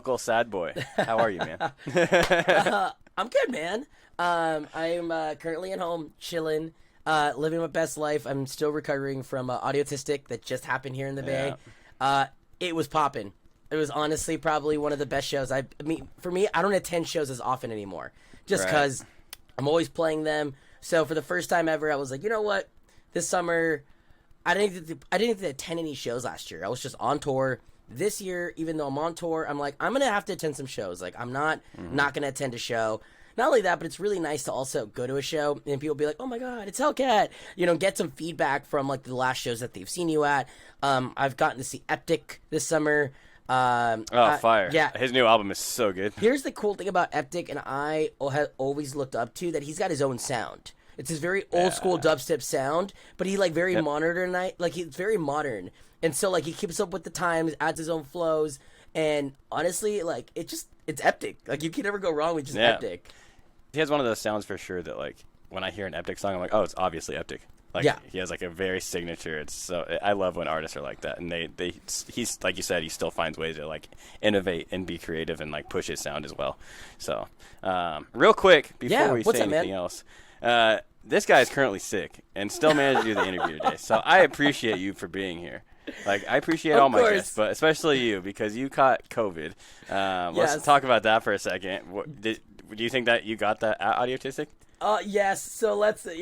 local sad boy. How are you, man? I'm good, man. I'm currently at home, chilling, living my best life. I'm still recovering from autistic that just happened here in the Bay. It was popping. It was honestly probably one of the best shows. I mean, for me, I don't attend shows as often anymore, just because I'm always playing them. So for the first time ever, I was like, you know what? This summer, I didn't attend any shows last year. I was just on tour. This year, even though I'm on tour, I'm like, I'm gonna have to attend some shows. Like, I'm not gonna attend a show. Not only that, but it's really nice to also go to a show and people be like, oh my god, it's Hellcat. You know, get some feedback from like the last shows that they've seen you at. I've gotten to see Eptic this summer. Fire. Yeah. His new album is so good. Here's the cool thing about Eptic, and I have always looked up to, that he's got his own sound. It's his very old school dubstep sound, but he like very modern, like he's very modern. And so like he keeps up with the times, adds his own flows, and honestly, like it's Eptic. Like you can never go wrong with just Eptic. He has one of those sounds for sure that like when I hear an Eptic song, I'm like, oh, it's obviously Eptic. Like he has like a very signature. It's so I love when artists are like that, and he's like you said, he still finds ways to like innovate and be creative and like push his sound as well. So real quick before we say anything else, this guy is currently sick and still managed to do the interview today. So I appreciate you for being here. Like I appreciate all my guests, but especially you because you caught COVID. Let's talk about that for a second. Do you think that you got that at Audiotistic? Yes. So let's, So,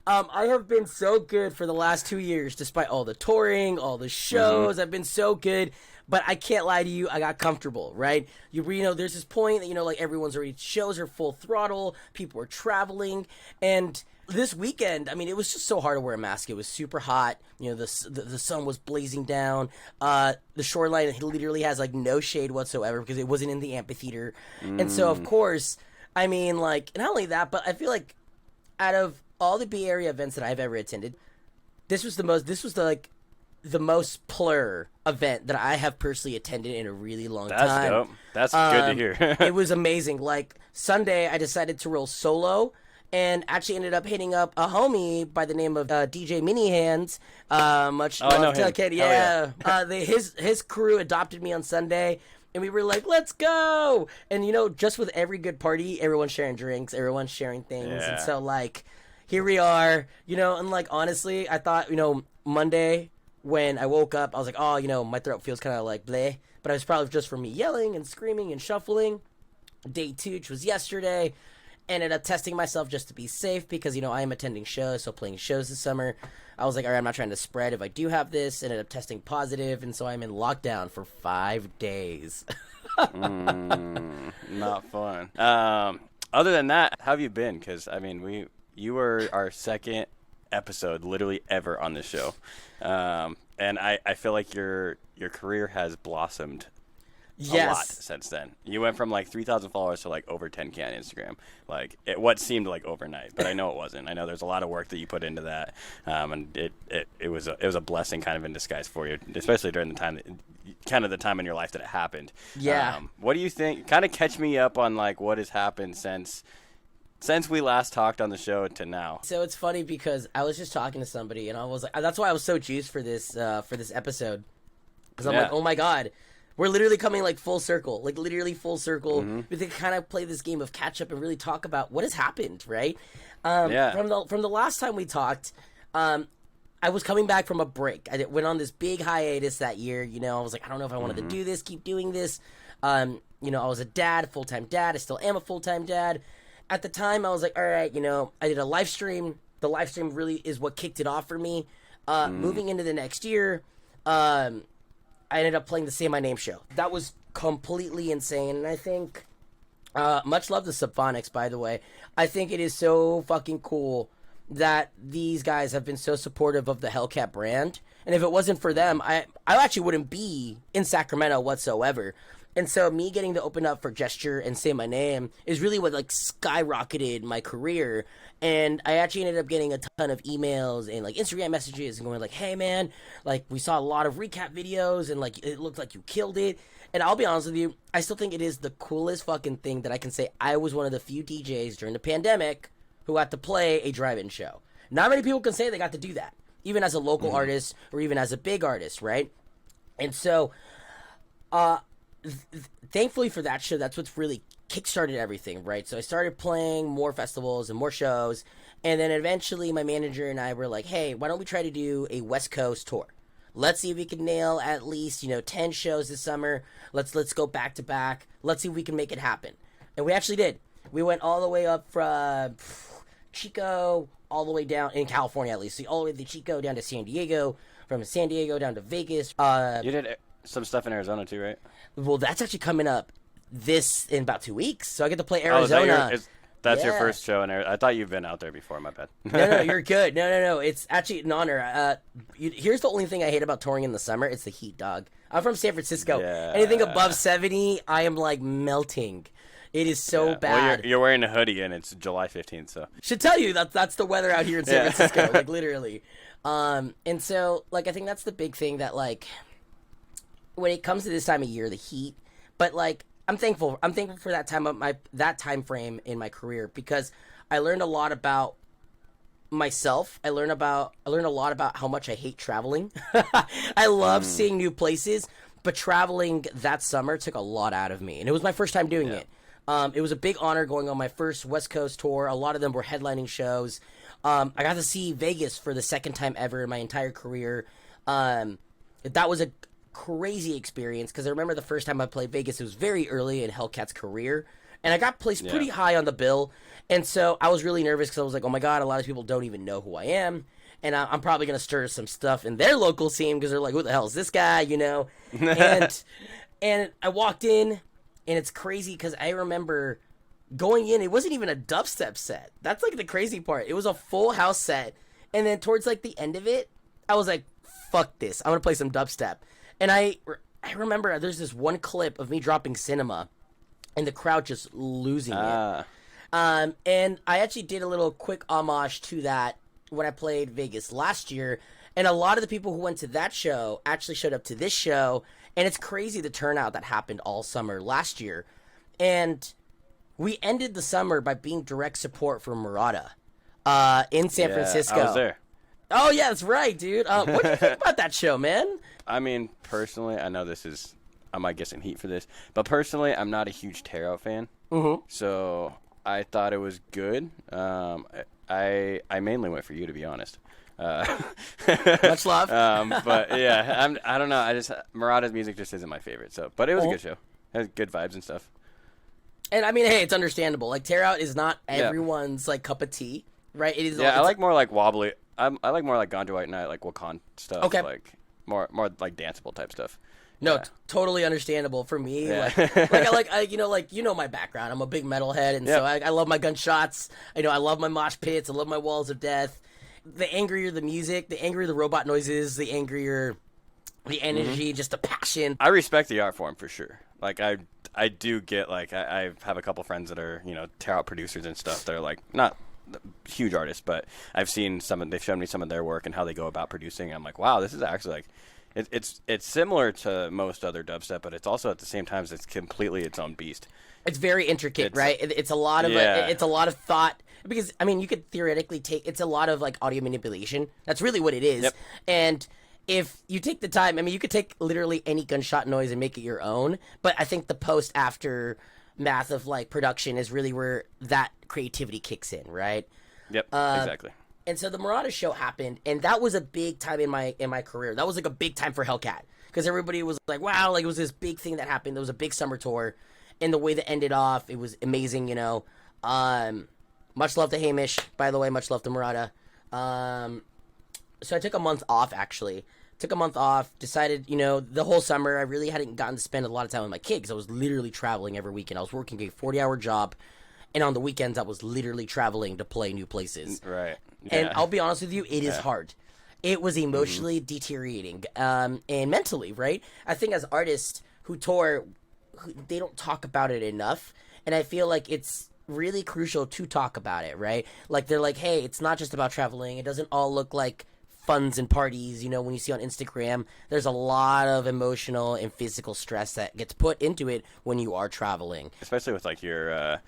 I have been so good for the last 2 years, despite all the touring, all the shows. I've been so good, but I can't lie to you. I got comfortable, right? You know, there's this point that, you know, like everyone's already, shows are full throttle. People are traveling. And this weekend, I mean, it was just so hard to wear a mask. It was super hot. You know, the sun was blazing down. The shoreline literally has like no shade whatsoever because it wasn't in the amphitheater. And so, of course, I mean, like, not only that, but I feel like out of all the Bay Area events that I've ever attended, this was the most plur event that I have personally attended in a really long time. That's dope. That's good to hear. It was amazing. Like, Sunday, I decided to roll solo and actually ended up hitting up a homie by the name of DJ Mini Hands. Much love to kid. Yeah. His crew adopted me on Sunday. And we were like, let's go. And, you know, just with every good party, everyone's sharing drinks, everyone's sharing things. And so, like, here we are, you know, and, like, honestly, I thought, you know, Monday when I woke up, I was like, oh, you know, my throat feels kind of like bleh. But it was probably just from me yelling and screaming and shuffling. Day 2, which was yesterday, ended up testing myself just to be safe because, you know, I am attending shows, so playing shows this summer. I was like, all right, I'm not trying to spread if I do have this. Ended up testing positive, and so I'm in lockdown for 5 days. Not fun. Other than that, how have you been? Because, I mean, you were our second episode literally ever on this show. And I feel like your career has blossomed a lot since then. You went from like 3,000 followers to like over 10K on Instagram. Like what seemed like overnight, but I know it wasn't. I know there's a lot of work that you put into that, and it was a blessing kind of in disguise for you, especially during the time the time in your life that it happened. Yeah. What do you think? Kind of catch me up on like what has happened since we last talked on the show to now. So it's funny because I was just talking to somebody, and I was like, that's why I was so juiced for this episode, because I'm like, oh my god. We're literally coming like full circle, like literally full circle. We can kind of play this game of catch up and really talk about what has happened, right? From the last time we talked, I was coming back from a break. I went on this big hiatus that year. You know, I was like, I don't know if I wanted to do this, keep doing this. You know, I was a dad, full-time dad. I still am a full-time dad. At the time, I was like, all right, you know, I did a live stream. The live stream really is what kicked it off for me. Moving into the next year, I ended up playing the Say My Name show. That was completely insane, and I think, much love to Subphonics, by the way. I think it is so fucking cool that these guys have been so supportive of the Hellcat brand, and if it wasn't for them, I actually wouldn't be in Sacramento whatsoever. And so me getting to open up for Gesture and Say My Name is really what like skyrocketed my career. And I actually ended up getting a ton of emails and like Instagram messages and going like, hey man, like we saw a lot of recap videos and like it looked like you killed it. And I'll be honest with you, I still think it is the coolest fucking thing that I can say. I was one of the few DJs during the pandemic who got to play a drive-in show. Not many people can say they got to do that, even as a local artist or even as a big artist, right? And so, thankfully for that show, that's what's really kickstarted everything, right? So I started playing more festivals and more shows, and then eventually my manager and I were like, hey, why don't we try to do a West Coast tour? Let's see if we can nail at least 10 shows this summer. Let's go back to back. Let's see if we can make it happen. And we actually did. We went all the way up from Chico all the way down in California, at least. So all the way to Chico down to San Diego, from San Diego down to Vegas. You did some stuff in Arizona too, right? Well, that's actually coming up in about 2 weeks. So I get to play Arizona. That's your first show in Arizona? I thought you've been out there before. My bad. No, you're good. No. It's actually an honor. Here's the only thing I hate about touring in the summer. It's the heat, dog. I'm from San Francisco. Yeah. Anything above 70, I am like melting. It is so bad. Well, you're wearing a hoodie and it's July 15th, so. Should tell you that's the weather out here in San Francisco, like literally. And so like I think that's the big thing that like when it comes to this time of year, the heat. But like I'm thankful for that time frame in my career because I learned a lot about myself. I learned a lot about how much I hate traveling. I love seeing new places, but traveling that summer took a lot out of me, and it was my first time doing it. It was a big honor going on my first West Coast tour. A lot of them were headlining shows. I got to see Vegas for the second time ever in my entire career. That was a crazy experience because I remember the first time I played Vegas, it was very early in Hellcat's career, and I got placed pretty high on the bill, and so I was really nervous because I was like, oh my god, a lot of people don't even know who I am, and I'm probably going to stir some stuff in their local scene because they're like, who the hell is this guy, and I walked in, and it's crazy because I remember going in, it wasn't even a dubstep set. That's like the crazy part. It was a full house set, and then towards like the end of it, I was like, fuck this, I'm going to play some dubstep. And I remember there's this one clip of me dropping Cinema and the crowd just losing it. And I actually did a little quick homage to that when I played Vegas last year. And a lot of the people who went to that show actually showed up to this show. And it's crazy the turnout that happened all summer last year. And we ended the summer by being direct support for Marauder in San Francisco. I was there. Oh, yeah, that's right, dude. What do you think about that show, man? I mean, personally, I know I might get some heat for this, but personally, I'm not a huge Tear Out fan. Mm-hmm. So I thought it was good. I mainly went for you, to be honest. Much love. But yeah, I don't know. Marauder's music just isn't my favorite. So, but it was a good show. It had good vibes and stuff. And I mean, hey, it's understandable. Like Tear Out is not everyone's like cup of tea, right? It is. Yeah, I like more like wobbly. I like more like Ganja White Night, like Wakan stuff. Okay. Like more like danceable type stuff. No, totally understandable for me. Yeah. Like my background. I'm a big metalhead, and so I love my gunshots. I love my mosh pits. I love my walls of death. The angrier the music, the angrier the robot noises, the angrier the energy, just the passion. I respect the art form for sure. Like I do get like I have a couple friends that are Tear Out producers and stuff. They're like not huge artists, but I've seen they've shown me some of their work and how they go about producing. I'm like, wow, this is actually like it's similar to most other dubstep, but it's also at the same time it's completely its own beast. It's very intricate, right? It's a lot of it's a lot of thought because I mean you could theoretically it's a lot of like audio manipulation. That's really what it is. Yep. And if you take the time, I mean you could take literally any gunshot noise and make it your own, but I think the post after math of like production is really where that creativity kicks in, right? Yep, exactly. And so the Marauder show happened, and that was a big time in my career. That was like a big time for Hellcat because everybody was like, "Wow!" Like it was this big thing that happened. There was a big summer tour, and the way that ended off, it was amazing. Much love to Hamish, by the way. Much love to Marauder. So I took a month off actually. Decided, the whole summer I really hadn't gotten to spend a lot of time with my kid because I was literally traveling every weekend. I was working a 40-hour job, and on the weekends I was literally traveling to play new places. Right. Yeah. And I'll be honest with you, it is hard. It was emotionally deteriorating and mentally, right? I think as artists who tour, they don't talk about it enough, and I feel like it's really crucial to talk about it, right? Like they're like, hey, it's not just about traveling. It doesn't all look like funs and parties, when you see on Instagram, there's a lot of emotional and physical stress that gets put into it when you are traveling. Especially with like your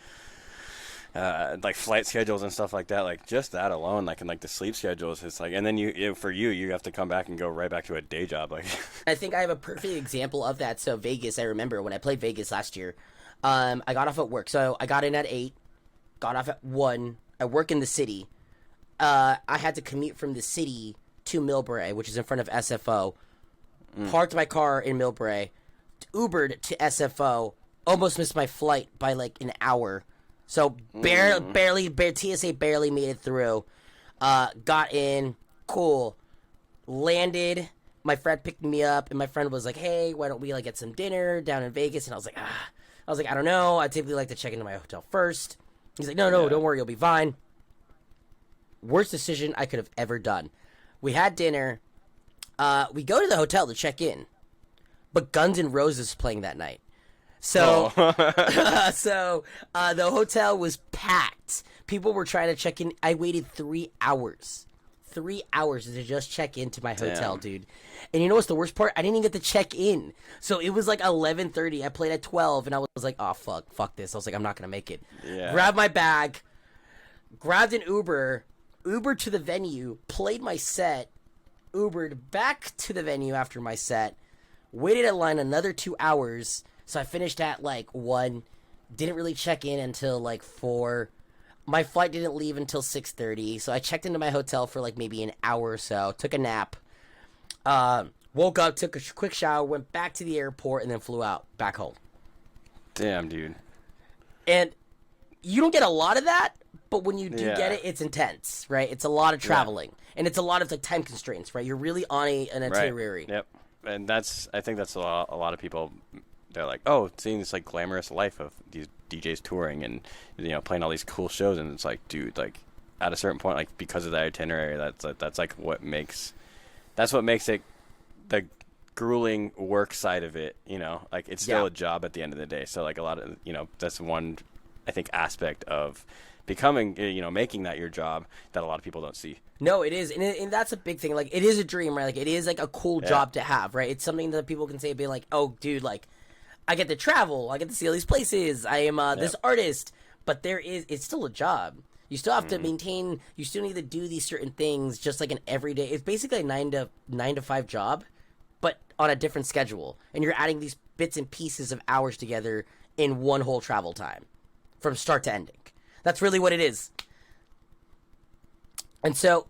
like flight schedules and stuff like that. Like just that alone, like and like the sleep schedules, it's like, and then you have to come back and go right back to a day job. Like, I think I have a perfect example of that. So Vegas, I remember when I played Vegas last year. I got off at work, so I got in at 8, got off at 1. I work in the city. I had to commute from the city to Millbrae, which is in front of SFO. Parked my car in Millbrae, Ubered to SFO. Almost missed my flight by like an hour. So barely, TSA barely made it through. Got in, cool. Landed. My friend picked me up, and my friend was like, "Hey, why don't we like get some dinner down in Vegas?" And I was like, I don't know. I typically like to check into my hotel first. He's like, no, don't worry, you'll be fine. Worst decision I could have ever done. We had dinner. We go to the hotel to check in, but Guns N' Roses was playing that night. So, the hotel was packed. People were trying to check in. I waited 3 hours. 3 hours to just check into my hotel, dude. And you know what's the worst part? I didn't even get to check in. So it was like 11:30. I played at 12, and I was like, oh, fuck this. I was like, I'm not going to make it. Yeah. Grabbed my bag, grabbed an Uber to the venue, played my set, Ubered back to the venue after my set, waited in line another 2 hours. So I finished at like 1, didn't really check in until like 4. My flight didn't leave until 6:30, so I checked into my hotel for like maybe an hour or so, took a nap, woke up, took a quick shower, went back to the airport, and then flew out back home. Damn, dude. And you don't get a lot of that, but when you do get it, it's intense, right? It's a lot of traveling, and it's a lot of like time constraints, right? You're really on an itinerary. Right. Yep, and I think that's a lot of people. They're like, oh, seeing this like glamorous life of these DJs touring and playing all these cool shows, and it's like, dude, like at a certain point, like because of that itinerary, that's like what makes it the grueling work side of it. Like it's still a job at the end of the day. So like a lot of that's one I think aspect of becoming making that your job that a lot of people don't see. No, it is, and that's a big thing. Like it is a dream, right? Like it is like a cool job to have, right? It's something that people can say, be like, oh, dude, like. I get to travel. I get to see all these places. I am this artist. But it's still a job. You still have to maintain. You still need to do these certain things, just like an everyday. It's basically a 9 to 5 job, but on a different schedule. And you're adding these bits and pieces of hours together in one whole travel time, from start to ending. That's really what it is. And so,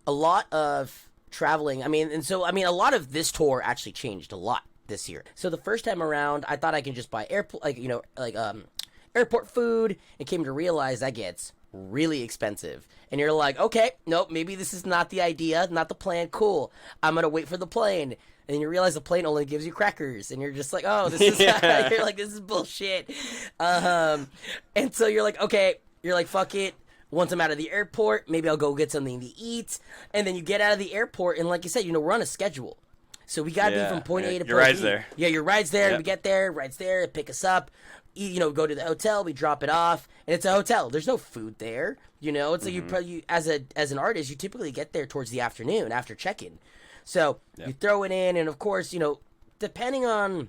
a lot of traveling. A lot of this tour actually changed a lot this year. So the first time around, I thought I could just buy airport food, and came to realize that gets really expensive. And you're like, okay, nope, maybe this is not the idea, not the plan. Cool, I'm gonna wait for the plane. And then you realize the plane only gives you crackers, and you're just like, oh, this is you're like, this is bullshit. And so you're like, okay, you're like, fuck it. Once I'm out of the airport, maybe I'll go get something to eat. And then you get out of the airport, and like you said, we're on a schedule. So we gotta be from point A to point B. Your ride's there. Yeah, your ride's there. Yep. We get there, ride's there, pick us up. Go to the hotel, we drop it off, and it's a hotel. There's no food there. It's like you as an artist, you typically get there towards the afternoon after check-in. So you throw it in, and of course, depends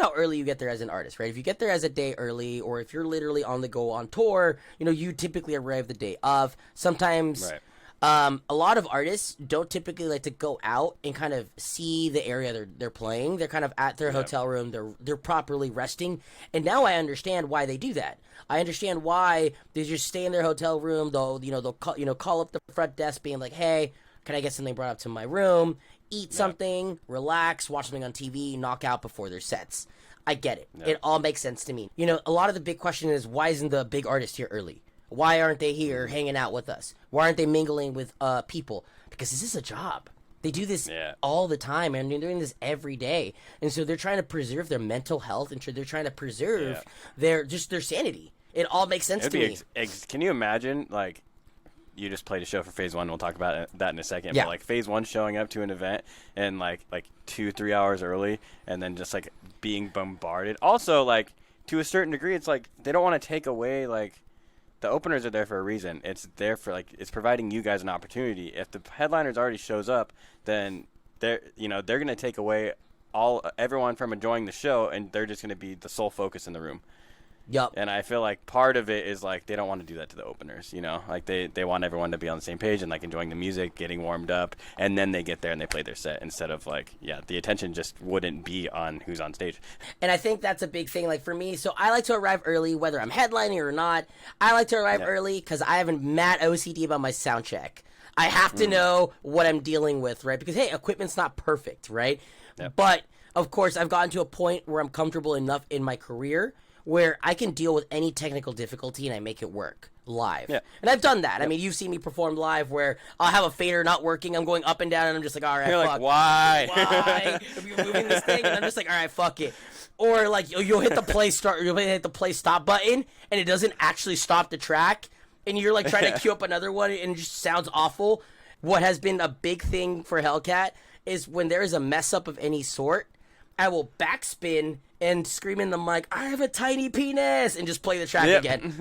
how early you get there as an artist, right? If you get there as a day early, or if you're literally on the go on tour, you typically arrive the day of. Sometimes. Right. A lot of artists don't typically like to go out and kind of see the area they're playing. They're kind of at their hotel room. They're properly resting. And now I understand why they do that. I understand why they just stay in their hotel room. They'll call up the front desk being like, hey, can I get something brought up to my room? Eat something, relax, watch something on TV, knock out before their sets. I get it. It all makes sense to me. A lot of the big question is, why isn't the big artist here early? Why aren't they here hanging out with us? Why aren't they mingling with people? Because this is a job. They do this all the time, and they're doing this every day. And so they're trying to preserve their mental health, and they're trying to preserve their sanity. It all makes sense to me. Can you imagine, like, you just played a show for Phase 1. We'll talk about that in a second. Yeah. But, like, Phase 1 showing up to an event and, like 2-3 hours early, and then just, like, being bombarded. Also, like, to a certain degree, it's like they don't want to take away, like, the openers are there for a reason. It's there for, like, it's providing you guys an opportunity. If the headliners already shows up, then they're going to take away everyone from enjoying the show, and they're just going to be the sole focus in the room. Yup. And I feel like part of it is like they don't want to do that to the openers, you know? Like they want everyone to be on the same page and like enjoying the music, getting warmed up, and then they get there and they play their set instead of like, the attention just wouldn't be on who's on stage. And I think that's a big thing, like for me. So I like to arrive early, whether I'm headlining or not. I like to arrive early because I have a mad OCD about my sound check. I have to know what I'm dealing with, right? Because, hey, equipment's not perfect, right? Yep. But, of course, I've gotten to a point where I'm comfortable enough in my career where I can deal with any technical difficulty and I make it work live. Yeah. And I've done that. I mean, you've seen me perform live where I'll have a fader not working, I'm going up and down, and I'm just like, all right, You're fuck. Like, why? If you're moving this thing, and I'm just like, all right, fuck it. Or, like, you'll hit the play stop button, and it doesn't actually stop the track, and you're, like, trying to queue up another one, and it just sounds awful. What has been a big thing for Hellcat is when there is a mess up of any sort, I will backspin and scream in the mic, I have a tiny penis, and just play the track again.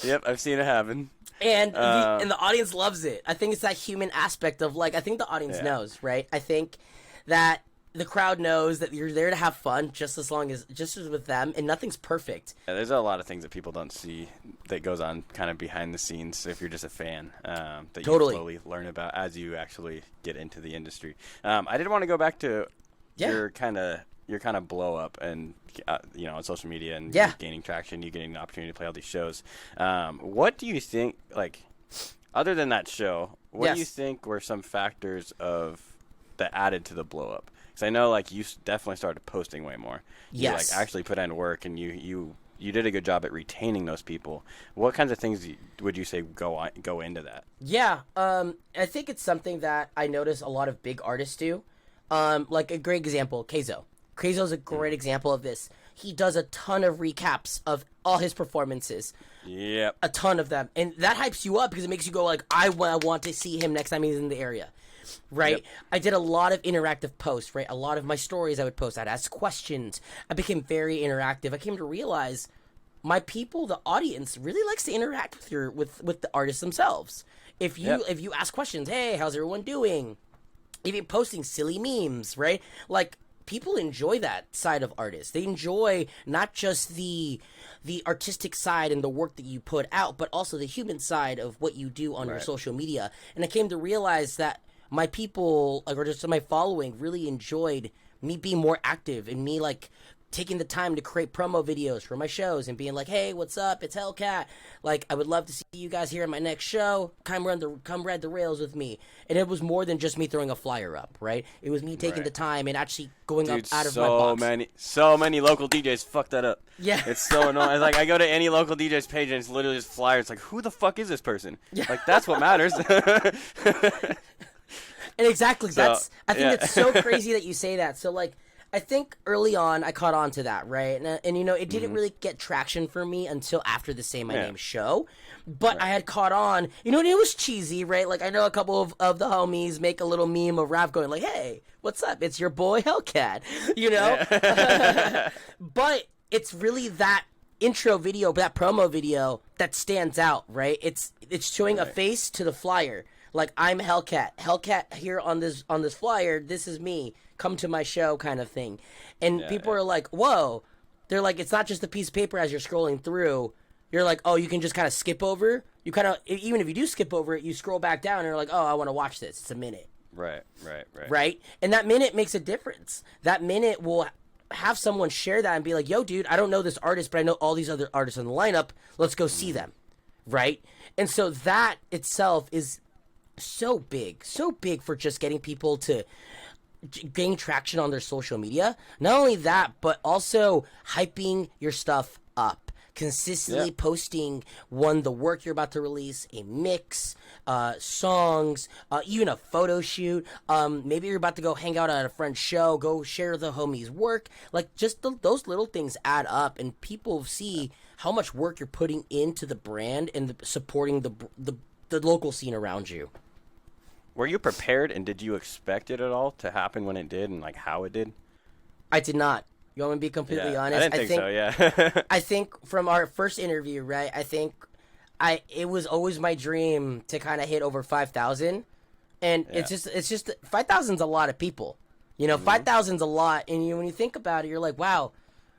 Yep, I've seen it happen. And the audience loves it. I think it's that human aspect of, like, I think the audience knows, right? I think that the crowd knows that you're there to have fun just as with them, and nothing's perfect. Yeah, there's a lot of things that people don't see that goes on kind of behind the scenes if you're just a fan that you slowly learn about as you actually get into the industry. I did want to go back to your kind of blow up and on social media and gaining traction, you getting the opportunity to play all these shows. What do you think, like, other than that show, what do you think were some factors that added to the blow up? Because I know, like, you definitely started posting way more. You, like, actually put in work, and you did a good job at retaining those people. What kinds of things would you say go into that? Yeah, I think it's something that I notice a lot of big artists do. Like a great example, Keizo. Keizo's a great example of this. He does a ton of recaps of all his performances. Yep. A ton of them. And that hypes you up because it makes you go, like, I want to see him next time he's in the area. Right? Yep. I did a lot of interactive posts, right? A lot of my stories I would post. I'd ask questions. I became very interactive. I came to realize my people, the audience, really likes to interact with the artists themselves. If you ask questions, hey, how's everyone doing? Even posting silly memes, right? Like, people enjoy that side of artists. They enjoy not just the artistic side and the work that you put out, but also the human side of what you do on your social media. And I came to realize that my people, like, or just my following, really enjoyed me being more active and me, like, taking the time to create promo videos for my shows and being like, hey, what's up? It's Hellcat. Like, I would love to see you guys here at my next show. Come ride the rails with me. And it was more than just me throwing a flyer up, right? It was me taking the time and actually going up out of my box. So many local DJs fuck that up. Yeah. It's so annoying. It's like, I go to any local DJ's page and it's literally just flyers. It's like, who the fuck is this person? Yeah. Like, that's what matters. And exactly, I think it's so crazy that you say that. So, like, I think early on I caught on to that, right? And it didn't really get traction for me until after the Say My Name show. But I had caught on, and it was cheesy, right? Like, I know a couple of the homies make a little meme of Raph going like, hey, what's up? It's your boy Hellcat, But it's really that intro video, that promo video that stands out, right? It's showing a face to the flyer. Like, I'm Hellcat. Hellcat here on this flyer. This is me. Come to my show, kind of thing. And people are like, whoa. They're like, it's not just a piece of paper as you're scrolling through. You're like, oh, you can just kind of skip over. You kind of, even if you do skip over it, you scroll back down and you're like, oh, I want to watch this. It's a minute. Right. Right? And that minute makes a difference. That minute will have someone share that and be like, yo, dude, I don't know this artist, but I know all these other artists in the lineup. Let's go see them. Right? And so that itself is so big for just getting people to gain traction on their social media. Not only that, but also hyping your stuff up, consistently posting the work you're about to release, a mix, songs, even a photo shoot. Maybe you're about to go hang out at a friend's show, go share the homie's work. Like, just those little things add up, and people see how much work you're putting into the brand and supporting the local scene around you. Were you prepared, and did you expect it at all to happen when it did, and like how it did? I did not. You want me to be completely honest? I didn't think so. Yeah. I think from our first interview, right? I think it was always my dream to kind of hit over 5,000, and it's just 5,000's a lot of people. You know, 5,000's a lot, and when you think about it, you're like, wow,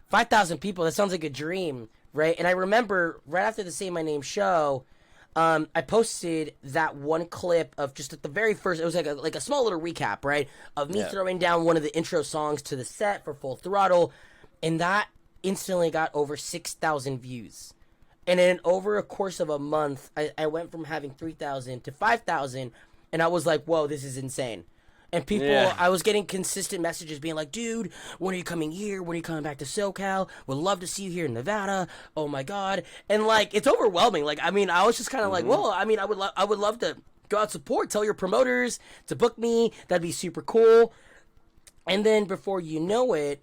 5,000 people, that sounds like a dream, right? And I remember right after the Say My Name show, I posted that one clip of just at the very first, it was like a small little recap, right, of me throwing down one of the intro songs to the set for Full Throttle, and that instantly got over 6,000 views. And then over a course of a month, I went from having 3,000 to 5,000, and I was like, whoa, this is insane. And people, I was getting consistent messages being like, dude, when are you coming here? When are you coming back to SoCal? Would love to see you here in Nevada. Oh my God. And like, it's overwhelming. Like, I mean, I was just kind of like, well, I mean, I would love to go out support, tell your promoters to book me. That'd be super cool. And then before you know it,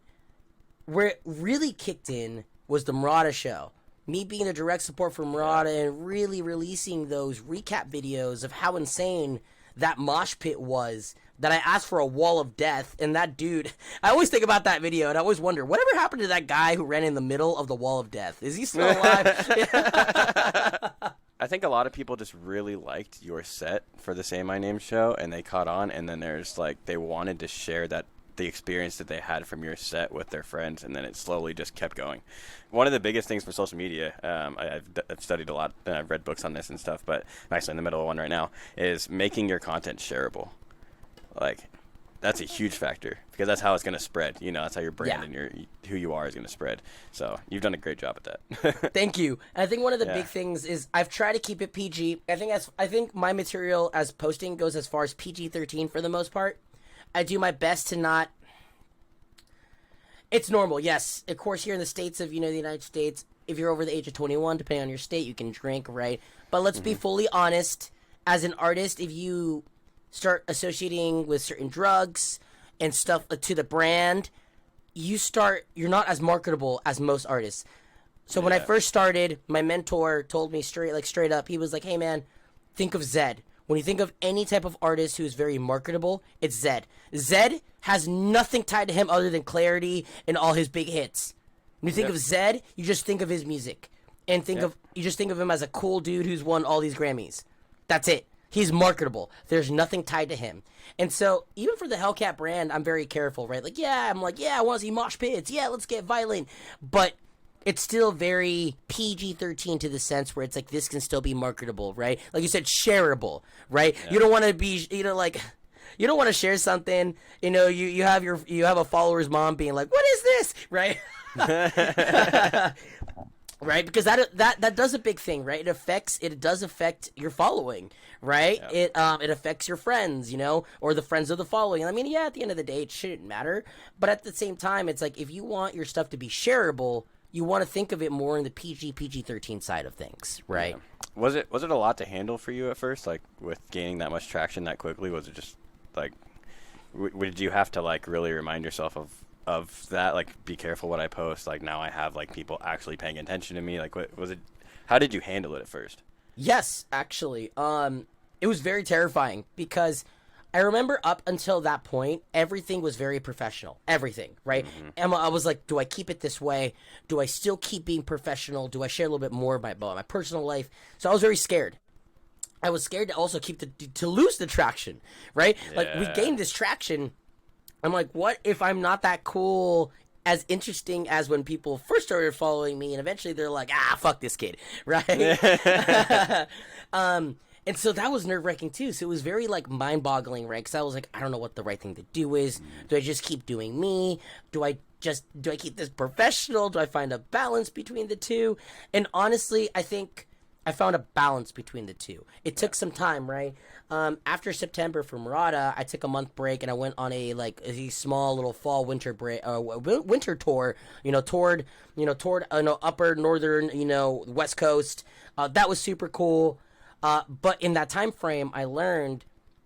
where it really kicked in was the Marauder show. Me being the direct support for Marauder and really releasing those recap videos of how insane that mosh pit was, that I asked for a wall of death, and that dude, I always think about that video, and I always wonder, whatever happened to that guy who ran in the middle of the wall of death? Is he still alive? I think a lot of people just really liked your set for the Say My Name show, and they caught on, and then there's like, they wanted to share that the experience that they had from your set with their friends, and then it slowly just kept going. One of the biggest things for social media, I've studied a lot, and I've read books on this and stuff, but I'm actually in the middle of one right now, is making your content shareable. Like, that's a huge factor, because that's how it's going to spread. You know, that's how your brand and who you are is going to spread. So you've done a great job at that. Thank you. And I think one of the big things is I've tried to keep it PG. I think my material as posting goes as far as PG-13 for the most part. I do my best to not. It's normal, yes. Of course, here in the States of, the United States, if you're over the age of 21, depending on your state, you can drink, right? But let's be fully honest. As an artist, if you start associating with certain drugs and stuff to the brand, you're not as marketable as most artists. So when I first started, my mentor told me straight up, he was like, hey man, think of Zed. When you think of any type of artist who's very marketable, it's Zed. Zed has nothing tied to him other than clarity and all his big hits. When you think of Zed, you just think of his music. And you just think of him as a cool dude who's won all these Grammys. That's it. He's marketable. There's nothing tied to him. And so, even for the Hellcat brand, I'm very careful, right? Like, I want to see mosh pits. Yeah, let's get violent. But it's still very PG-13 to the sense where it's like, this can still be marketable, right? Like you said, shareable, right? Yeah. You don't want to be, you don't want to share something, you have a follower's mom being like, what is this? Right? Right? Because that does a big thing, right? It does affect your following, right? Yep. It affects your friends, or the friends of the following. I mean, at the end of the day, it shouldn't matter. But at the same time, it's like, if you want your stuff to be shareable, you want to think of it more in the PG-13 side of things, right? Yeah. Was it a lot to handle for you at first, like with gaining that much traction that quickly? Was it just like, did you have to like really remind yourself of that, like, be careful what I post? Like, now I have like people actually paying attention to me. Like, what was it? How did you handle it at first? Yes, actually, it was very terrifying because I remember up until that point, everything was very professional. Everything, right? And I was like, do I keep it this way? Do I still keep being professional? Do I share a little bit more about my personal life? So I was very scared. I was scared to also to lose the traction, right? Yeah. Like, we gained this traction. I'm like, what if I'm not that cool, as interesting as when people first started following me, and eventually they're like, fuck this kid, right? And so that was nerve-wracking too. So it was very like mind-boggling, right? Because I was like, I don't know what the right thing to do is. Do I just keep doing me? Do I keep this professional? Do I find a balance between the two? And honestly, I think I found a balance between the two. It took some time, right? After September for Marauder, I took a month break and I went on a small little fall winter winter tour. Toward upper northern, West Coast. That was super cool. But in that time frame, I learned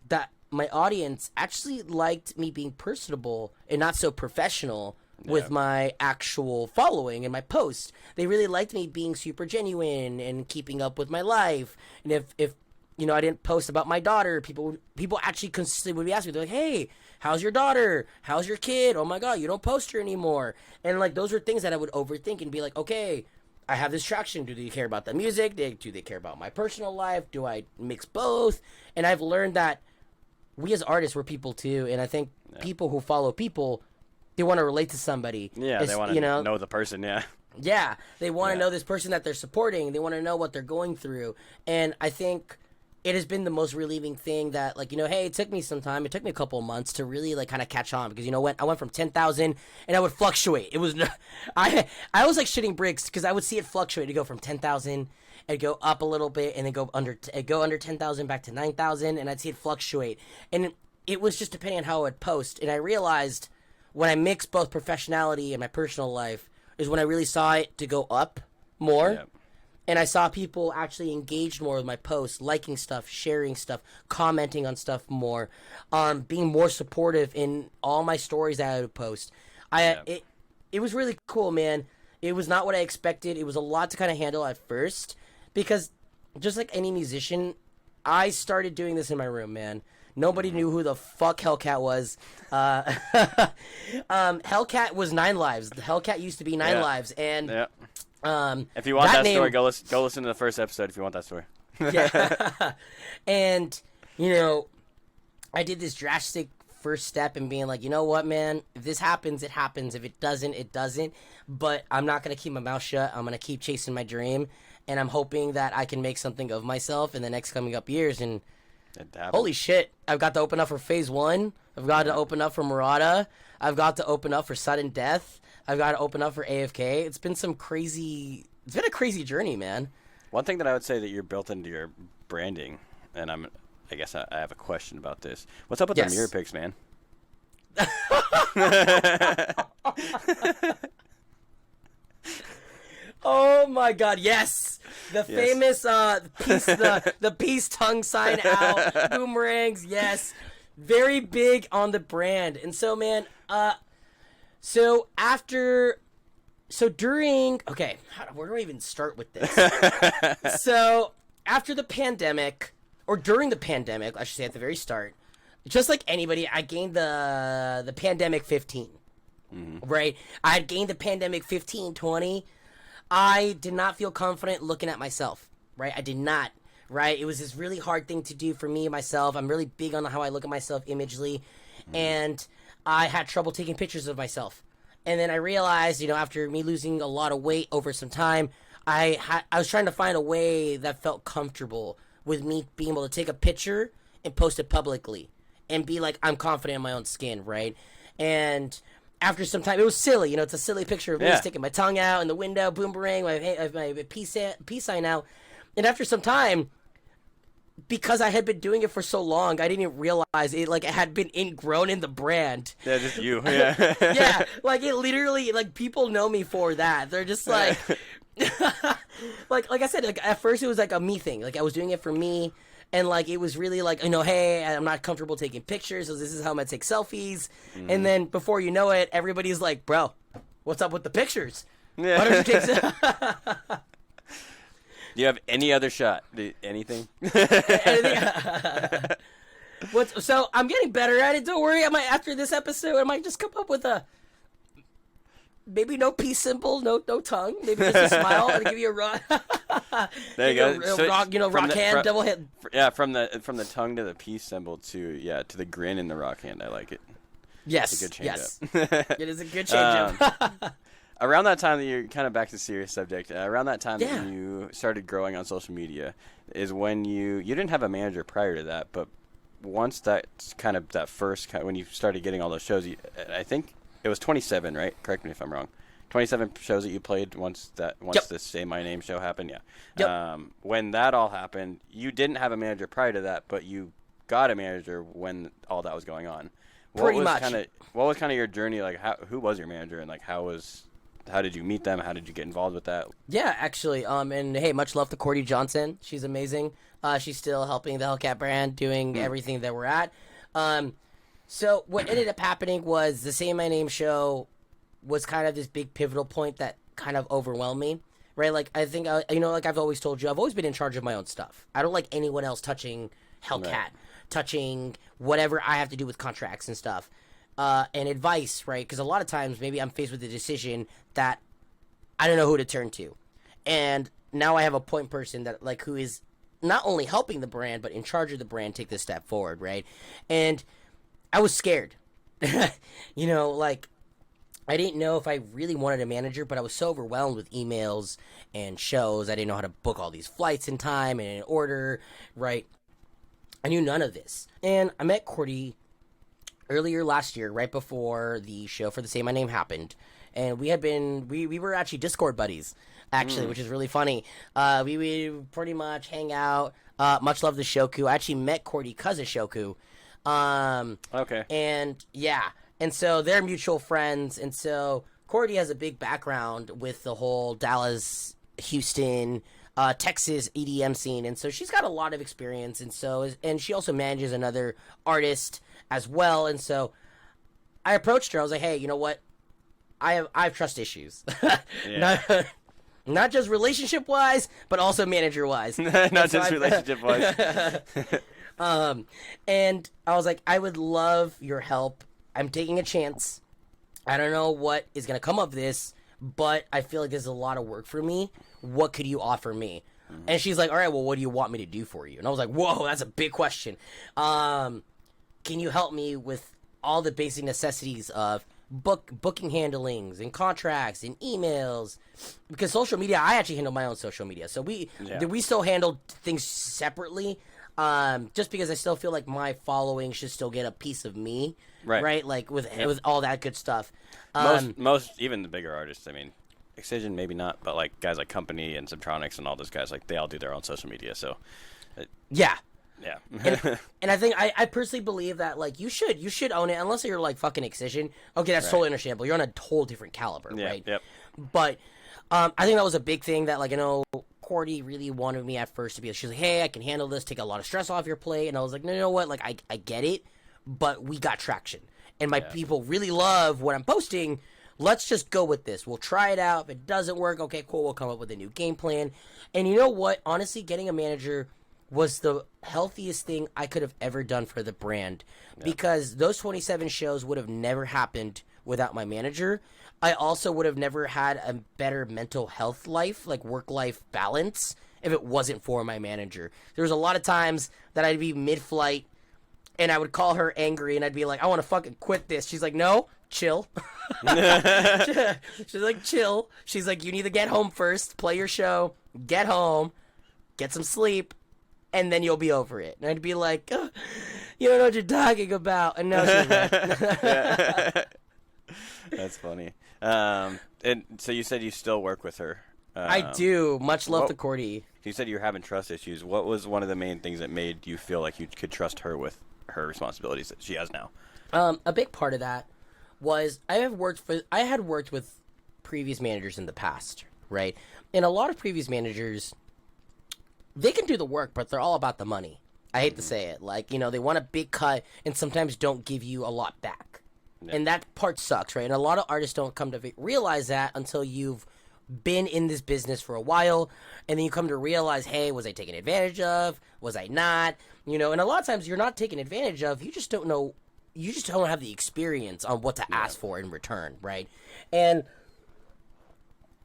that my audience actually liked me being personable and not so professional with my actual following and my posts. They really liked me being super genuine and keeping up with my life. And if I didn't post about my daughter, people actually consistently would be asking me, they're like, hey, how's your daughter? How's your kid? Oh my God, you don't post her anymore. And like, those are things that I would overthink and be like, okay, I have this traction. Do they care about the music? Do they care about my personal life? Do I mix both? And I've learned that we as artists, we're people too, and I think people who follow people, they want to relate to somebody. Yeah, they want to know the person. Yeah. Yeah, they want to know this person that they're supporting. They want to know what they're going through, and I think it has been the most relieving thing that, like, hey, it took me some time. It took me a couple of months to really, like, kind of catch on because, when I went from 10,000 and I would fluctuate. It was, I was like shitting bricks because I would see it fluctuate. It'd go from 10,000, it'd go up a little bit, and then go under 10,000 back to 9,000, and I'd see it fluctuate. And it was just depending on how I would post. And I realized when I mixed both professionality and my personal life is when I really saw it to go up more. Yeah. And I saw people actually engaged more with my posts, liking stuff, sharing stuff, commenting on stuff more, being more supportive in all my stories that I would post. It was really cool, man. It was not what I expected. It was a lot to kind of handle at first because just like any musician, I started doing this in my room, man. Nobody knew who the fuck Hellcat was. Hellcat was 9 Lives. The Hellcat used to be 9 Lives, and if you want that story, go listen to the first episode. If you want that story, and I did this drastic first step in being like, you know what, man? If this happens, it happens. If it doesn't, it doesn't. But I'm not gonna keep my mouth shut. I'm gonna keep chasing my dream, and I'm hoping that I can make something of myself in the next coming up years. And holy shit, I've got to open up for Phase 1. I've got to open up for Marauder. I've got to open up for Sudden Death. I've got to open up for AFK. It's been a crazy journey, man. One thing that I would say that you're built into your branding, and I guess I have a question about this. What's up with the mirror pics, man? Oh my God! Yes, the famous the peace tongue sign out boomerangs. Yes, very big on the brand. And so, man, okay, where do I even start with this? So after the pandemic, or during the pandemic, I should say at the very start, just like anybody, I gained the pandemic 15. Right, I had gained the pandemic 15, 20. I did not feel confident looking at myself, right? I did not, right? It was this really hard thing to do for me, myself. I'm really big on how I look at myself imagely, and I had trouble taking pictures of myself. And then I realized, after me losing a lot of weight over some time, I was trying to find a way that felt comfortable with me being able to take a picture and post it publicly and be like, I'm confident in my own skin, right? And after some time, it was silly, it's a silly picture of me sticking my tongue out in the window, boomerang, my peace sign out. And after some time, because I had been doing it for so long, I didn't even realize it, it had been ingrown in the brand. Yeah, just you, yeah. Yeah, it literally, people know me for that. They're just like, like I said, at first it was a me thing. I was doing it for me. And, it was really hey, I'm not comfortable taking pictures, so this is how I'm going to take selfies. And then, before you know it, everybody's like, bro, what's up with the pictures? Yeah. Why don't you take Do you have any other shot? Anything? So, I'm getting better at it. Don't worry. After this episode, I might just come up with maybe no peace symbol, no tongue, maybe just a smile, and give you a rock. There you go. Rock hand, double hit. Yeah, from the tongue to the peace symbol to the grin in the rock hand. I like it. Yes, it's a good change yes, it is a good change up. Around that time that you're kind of back to the serious subject. Around that time that you started growing on social media is when you didn't have a manager prior to that, but once that first when you started getting all those shows, I think. It was 27, right? Correct me if I'm wrong. 27 shows that you played once the Say My Name show happened, yeah. Yep. When that all happened, you didn't have a manager prior to that, but you got a manager when all that was going on. Pretty much. What was kind of your journey? Who was your manager, and how did you meet them? How did you get involved with that? Yeah, actually, and hey, much love to Cordy Johnson. She's amazing. She's still helping the Hellcat brand, doing everything that we're at. So what ended up happening was the Say My Name show was kind of this big pivotal point that kind of overwhelmed me, right? I think, I've always told you, I've always been in charge of my own stuff. I don't like anyone else touching Hellcat, touching whatever I have to do with contracts and stuff, and advice, right? Because a lot of times maybe I'm faced with a decision that I don't know who to turn to. And now I have a point person that who is not only helping the brand, but in charge of the brand take this step forward, right? And I was scared. You know, like, I didn't know if I really wanted a manager, but I was so overwhelmed with emails and shows. I didn't know how to book all these flights in time and in order, right? I knew none of this. And I met Cordy earlier last year, right before the show for the Say My Name happened. And we were actually Discord buddies, actually, which is really funny. We pretty much hang out. Much love to Shoku. I actually met Cordy because of Shoku. Okay. And yeah. And so they're mutual friends. And so Cordy has a big background with the whole Dallas, Houston, Texas EDM scene. And so she's got a lot of experience. And she also manages another artist as well. And so I approached her. I was like, hey, you know what? I have trust issues. Not just relationship wise, but also manager wise. Not just relationship wise. And I was like, I would love your help. I'm taking a chance. I don't know what is going to come of this, but I feel like there's a lot of work for me. What could you offer me? And she's like, all right, well, what do you want me to do for you? And I was like, whoa, that's a big question. Can you help me with all the basic necessities of booking handlings and contracts and emails? Because social media, I actually handle my own social media. So we still handle things separately. Just because I still feel like my following should still get a piece of me, right? Like with all that good stuff. Most even the bigger artists. I mean, Excision maybe not, but like guys like Company and Subtronics and all those guys, like they all do their own social media. So yeah. And I think I personally believe that like you should own it unless you're like fucking Excision. Okay, that's totally understandable. You're on a whole different caliber, right? Yep. But I think that was a big thing that like Cordy really wanted me at first to be. She's like, hey, I can handle this, take a lot of stress off your plate. And I was like, no, you know what? Like, I get it, but we got traction. And my people really love what I'm posting. Let's just go with this. We'll try it out. If it doesn't work, okay, cool. We'll come up with a new game plan. And you know what? Honestly, getting a manager was the healthiest thing I could have ever done for the brand. Because those 27 shows would have never happened without my manager. I also would have never had a better mental health life, like work-life balance, if it wasn't for my manager. There was a lot of times that I'd be mid-flight, and I would call her angry, and I'd be like, I want to fucking quit this. She's like, no, chill. She's like, chill. She's like, you need to get home first, play your show, get home, get some sleep, and then you'll be over it. And I'd be like, oh, you don't know what you're talking about. And no, she's right. That's funny. And so you said you still work with her. I do. Much love to Cordy. You said you were having trust issues. What was one of the main things that made you feel like you could trust her with her responsibilities that she has now? A big part of that was I had worked with previous managers in the past, right? And a lot of previous managers, they can do the work, but they're all about the money. I hate to say it. Like, they want a big cut and sometimes don't give you a lot back. Yeah. And that part sucks, right? And a lot of artists don't come to realize that until you've been in this business for a while, and then you come to realize, hey, was I taken advantage of? Was I not? And a lot of times you're not taken advantage of. You just don't know. You just don't have the experience on what to ask for in return, right? And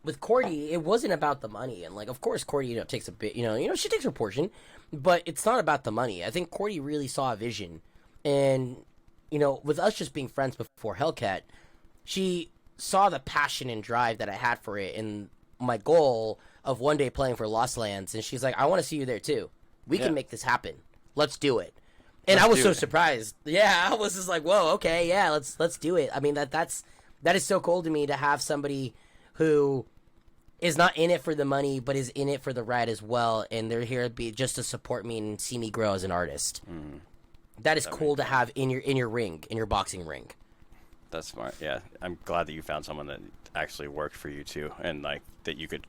with Cordy, it wasn't about the money. And, like, of course, Cordy, takes a bit, she takes her portion, but it's not about the money. I think Cordy really saw a vision. And, with us just being friends before Hellcat, she saw the passion and drive that I had for it and my goal of one day playing for Lost Lands. And she's like, I want to see you there, too. We can make this happen. Let's do it. And I was so surprised. Yeah, I was just like, whoa, okay, yeah, let's do it. I mean, that is so cool to me to have somebody who is not in it for the money, but is in it for the ride as well, and they're here just to support me and see me grow as an artist. That is cool to have in your ring, in your boxing ring. That's smart. Yeah, I'm glad that you found someone that actually worked for you too, and like that you could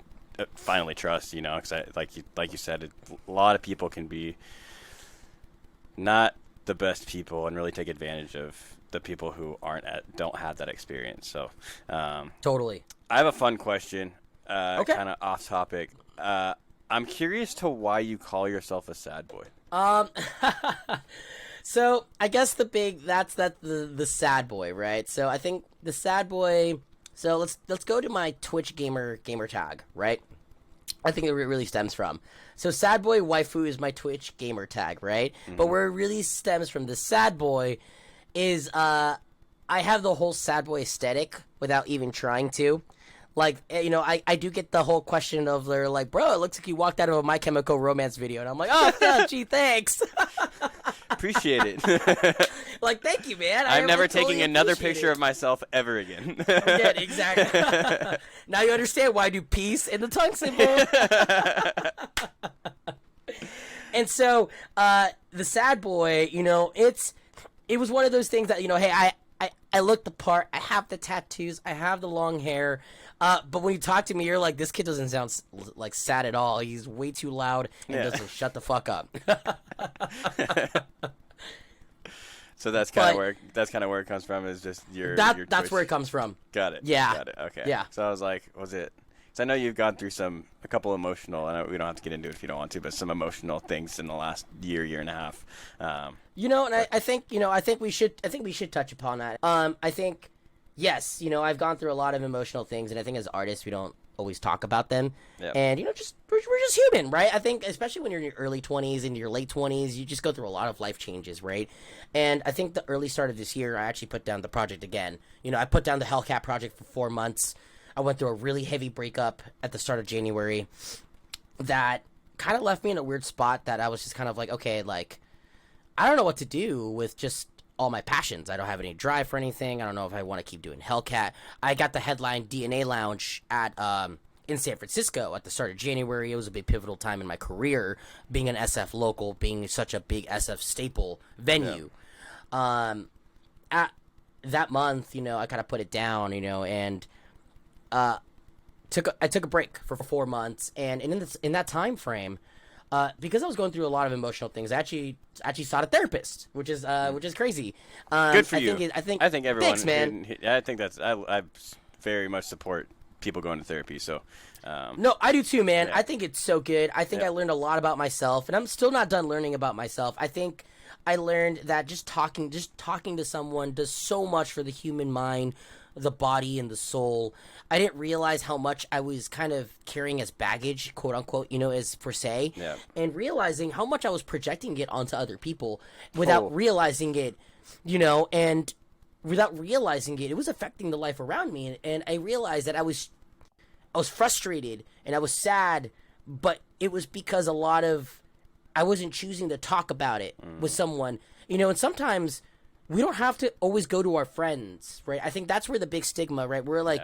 finally trust. Because like you said, a lot of people can be not the best people and really take advantage of the people who don't have that experience. So totally. I have a fun question. Okay. Kind of off topic. I'm curious to why you call yourself a sad boy. So I guess the sad boy, right? So I think the sad boy. So let's go to my Twitch gamer tag, right? I think it really stems from. So Sad Boy Waifu is my Twitch gamer tag, right? Mm-hmm. But where it really stems from the Sad Boy is I have the whole Sad Boy aesthetic without even trying to. Like, you know, I do get the whole question of they're like, bro, it looks like you walked out of a My Chemical Romance video. And I'm like, oh, yeah, gee, thanks. Appreciate it. Like, thank you, man. I'm never taking another picture of myself ever again. Yeah, exactly. Now you understand why I do peace in the tongue symbol. And so, the Sad Boy, you know, it was one of those things that, you know, hey, I look the part. I have the tattoos. I have the long hair. But when you talk to me, you're like, this kid doesn't sound like sad at all. He's way too loud and doesn't shut the fuck up. So that's kind of where it comes from. Is just your that's where it comes from. Got it. Yeah. Got it. Okay. Yeah. So I was like, was it? So I know you've gone through a couple emotional, and we don't have to get into it if you don't want to, but some emotional things in the last year and a half. You know, and I think we should touch upon that. I think, yes, you know, I've gone through a lot of emotional things, and I think as artists we don't always talk about them. Yep. And you know, we're just human, right? I think especially when you're in your early 20s and your late 20s, you just go through a lot of life changes, right? And I think the early start of this year, I actually put down the project again. You know, I put down the Hellcat project for 4 months. I went through a really heavy breakup at the start of January that kind of left me in a weird spot that I was just kind of like, okay, like, I don't know what to do with just all my passions. I don't have any drive for anything. I don't know if I want to keep doing Hellcat. I got the headline DNA Lounge at in San Francisco at the start of January. It was a big pivotal time in my career, being an SF local, being such a big SF staple venue. Yeah. At that month, you know, I kind of put it down, you know, and I took a break for 4 months, and in that time frame, because I was going through a lot of emotional things, I actually sought a therapist, which is crazy. Good for you. I think everyone. Thanks, man. I think I very much support people going to therapy. So. No, I do too, man. Yeah. I think it's so good. I think I learned a lot about myself, and I'm still not done learning about myself. I think I learned that just talking to someone does so much for the human mind, the body, and the soul. I didn't realize how much I was kind of carrying as baggage, quote unquote, you know, as per se, and realizing how much I was projecting it onto other people without realizing it, you know, and without realizing it, it was affecting the life around me. And I realized that I was frustrated and I was sad, but it was because I wasn't choosing to talk about it with someone, you know, and sometimes we don't have to always go to our friends, right? I think that's where the big stigma, right? We're like,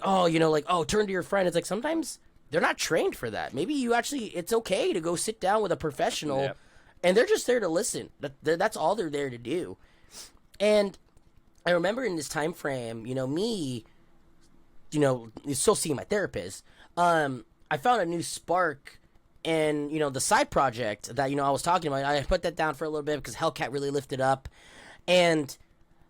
oh, you know, like, oh, turn to your friend. It's like sometimes they're not trained for that. Maybe it's okay to go sit down with a professional and they're just there to listen. That's all they're there to do. And I remember in this time frame, you know, me, you know, still seeing my therapist, I found a new spark in, you know, the side project that, you know, I was talking about. I put that down for a little bit because Hellcat really lifted up. And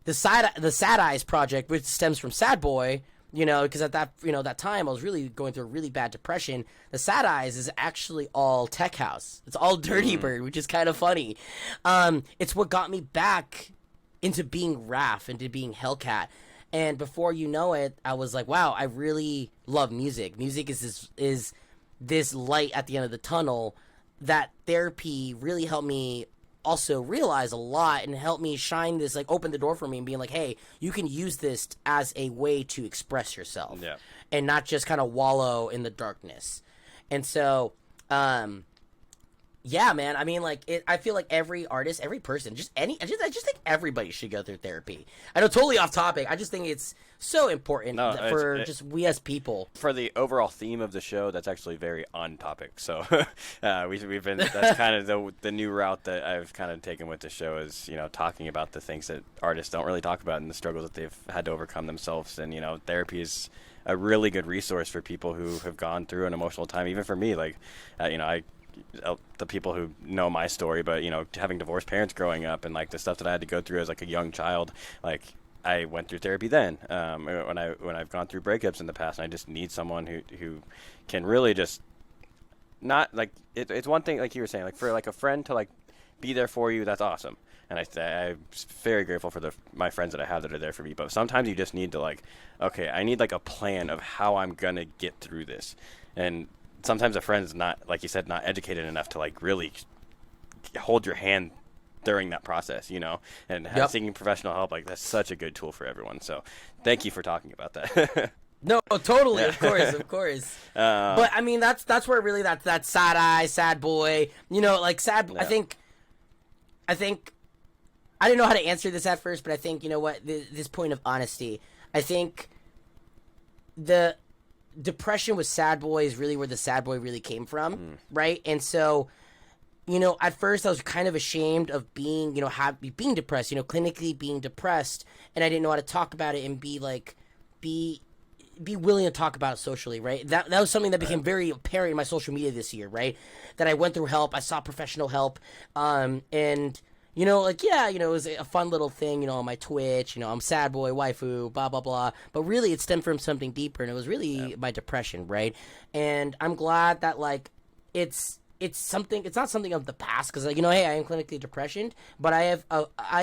the Sad Eyes project, which stems from Sad Boy, you know, because at that time I was really going through a really bad depression. The Sad Eyes is actually all tech house. It's all Dirty Bird, which is kind of funny. It's what got me back into being Raph, into being Hellcat. And before you know it, I was like, wow, I really love music. Music is this light at the end of the tunnel. That therapy really helped me also realize a lot and help me shine this, like, open the door for me and being like, hey, you can use this as a way to express yourself and not just kind of wallow in the darkness. And so, yeah, man, I mean, like, I feel like every artist, every person, I just think everybody should go through therapy. I know, totally off topic. I just think it's so important for just we as people. For the overall theme of the show, that's actually very on topic. So we've been, that's kind of the new route that I've kind of taken with the show is, you know, talking about the things that artists don't really talk about and the struggles that they've had to overcome themselves. And, you know, therapy is a really good resource for people who have gone through an emotional time. Even for me, like, you know, the people who know my story, but, you know, having divorced parents growing up and, like, the stuff that I had to go through as, like, a young child, like, I went through therapy then. When I've gone through breakups in the past, and I just need someone who can really just not, like, it's one thing, like you were saying, like, for, like, a friend to, like, be there for you, that's awesome. And I'm very grateful for my friends that I have that are there for me. But sometimes you just need to, like, okay, I need, like, a plan of how I'm gonna get through this. And sometimes a friend's not, like you said, not educated enough to like really hold your hand during that process, and seeking professional help. Like that's such a good tool for everyone. So thank you for talking about that. No, totally, of course. But I mean, that's where really that sad eye, sad boy, like sad. Yeah. I think I didn't know how to answer this at first, but I think this point of honesty. I think the depression with sad boy is really where the sad boy really came from, right? And so, at first I was kind of ashamed of being, being depressed, clinically being depressed, and I didn't know how to talk about it and be willing to talk about it socially, right? That was something that became very apparent in my social media this year, right? That I went through help, I sought professional help, and it was a fun little thing, on my Twitch, I'm sad boy, waifu, blah, blah, blah. But really it stemmed from something deeper, and it was really my depression, right? And I'm glad that, like, it's not something of the past, because, hey, I am clinically depression, but I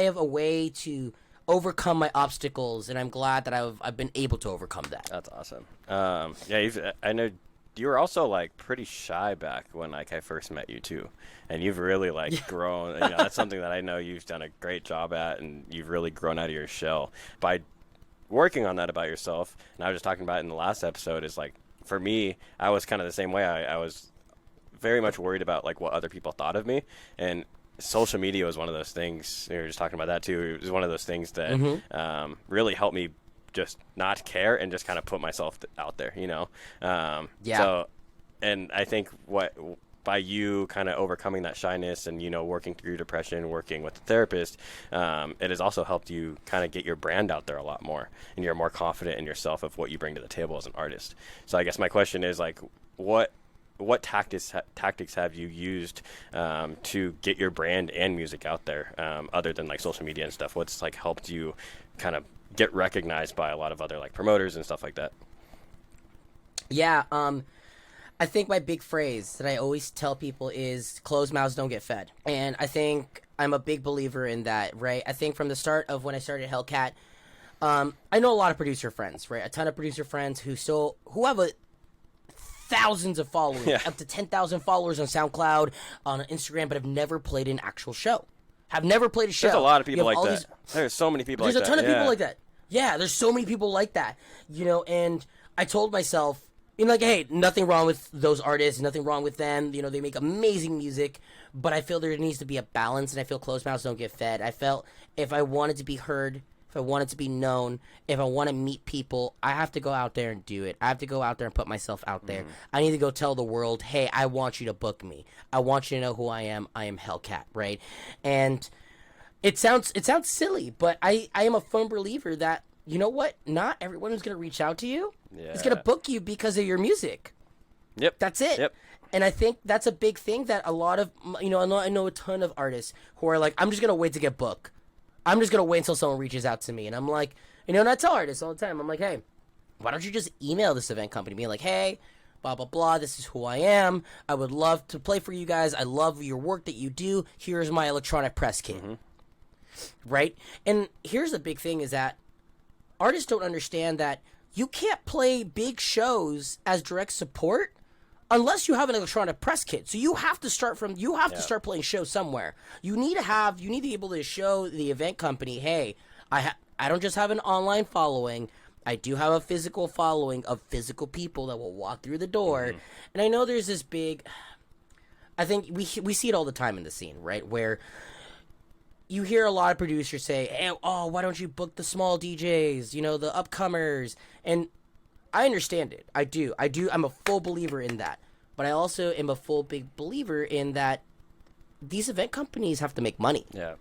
have a way to overcome my obstacles, and I'm glad that I've been able to overcome that. That's awesome. I know you were also like pretty shy back when I first met you too, and you've really grown. That's something that I know you've done a great job at, and you've really grown out of your shell by working on that about yourself. And I was just talking about it in the last episode. Is like, for me, I was kind of the same way. I was very much worried about like what other people thought of me, and social media was one of those things. We were just talking about that too. It was one of those things that really helped me just not care and just kind of put myself out there, So, and I think by you kind of overcoming that shyness and, working through your depression, working with a therapist, it has also helped you kind of get your brand out there a lot more, and you're more confident in yourself of what you bring to the table as an artist. So I guess my question is like, what tactics have you used to get your brand and music out there, other than like social media and stuff? What's like helped you kind of get recognized by a lot of other like promoters and stuff like that? Yeah, I think my big phrase that I always tell people is closed mouths don't get fed. And I think I'm a big believer in that, right? I think from the start of when I started Hellcat, I know a lot of producer friends, right? A ton of producer friends who have thousands of followers, up to 10,000 followers on SoundCloud, on Instagram, but have never played an actual show. Have never played a show. There's a lot of people like that. There's so many people like that. There's a ton of people like that. Yeah, there's so many people like that. And I told myself, hey, nothing wrong with those artists, nothing wrong with them. They make amazing music, but I feel there needs to be a balance, and I feel closed mouths don't get fed. I felt if I wanted to be heard, if I wanted to be known, if I want to meet people, I have to go out there and do it. I have to go out there and put myself out there. I need to go tell the world, hey, I want you to book me. I want you to know who I am. I am Hellcat, right? And it sounds silly, but I am a firm believer that, you know what? Not everyone who's going to reach out to you is going to book you because of your music. Yep. That's it. Yep. And I think that's a big thing that a lot of, I know a ton of artists who are like, I'm just going to wait to get booked. I'm just going to wait until someone reaches out to me. And I'm like, and I tell artists all the time, I'm like, hey, why don't you just email this event company, being like, hey, blah, blah, blah, this is who I am. I would love to play for you guys. I love your work that you do. Here's my electronic press kit. Right? And here's the big thing is that artists don't understand that you can't play big shows as direct support unless you have an electronic press kit. So you have to start to start playing shows somewhere. You need to be able to show the event company, hey, I don't just have an online following. I do have a physical following of physical people that will walk through the door. And I know there's this big, I think we see it all the time in the scene, right? Where you hear a lot of producers say, hey, why don't you book the small DJs, the upcomers? And I understand it. I do. I'm a full believer in that. But I also am a full big believer in that these event companies have to make money. Yeah.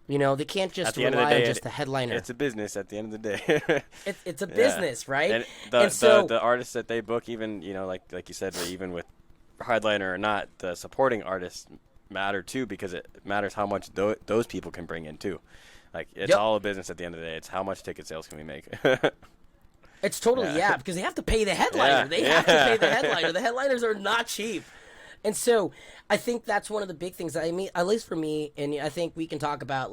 They can't just rely on just the headliner. It's a business at the end of the day. It's a business, right? And the artists that they book, even, like you said, even with headliner or not, the supporting artists matter too, because it matters how much those people can bring in too. Like, it's all a business at the end of the day. It's how much ticket sales can we make. It's totally, because they have to pay the headliner. They have to pay the headliner. The headliners are not cheap. And so I think that's one of the big things. I mean, at least for me, and I think we can talk about,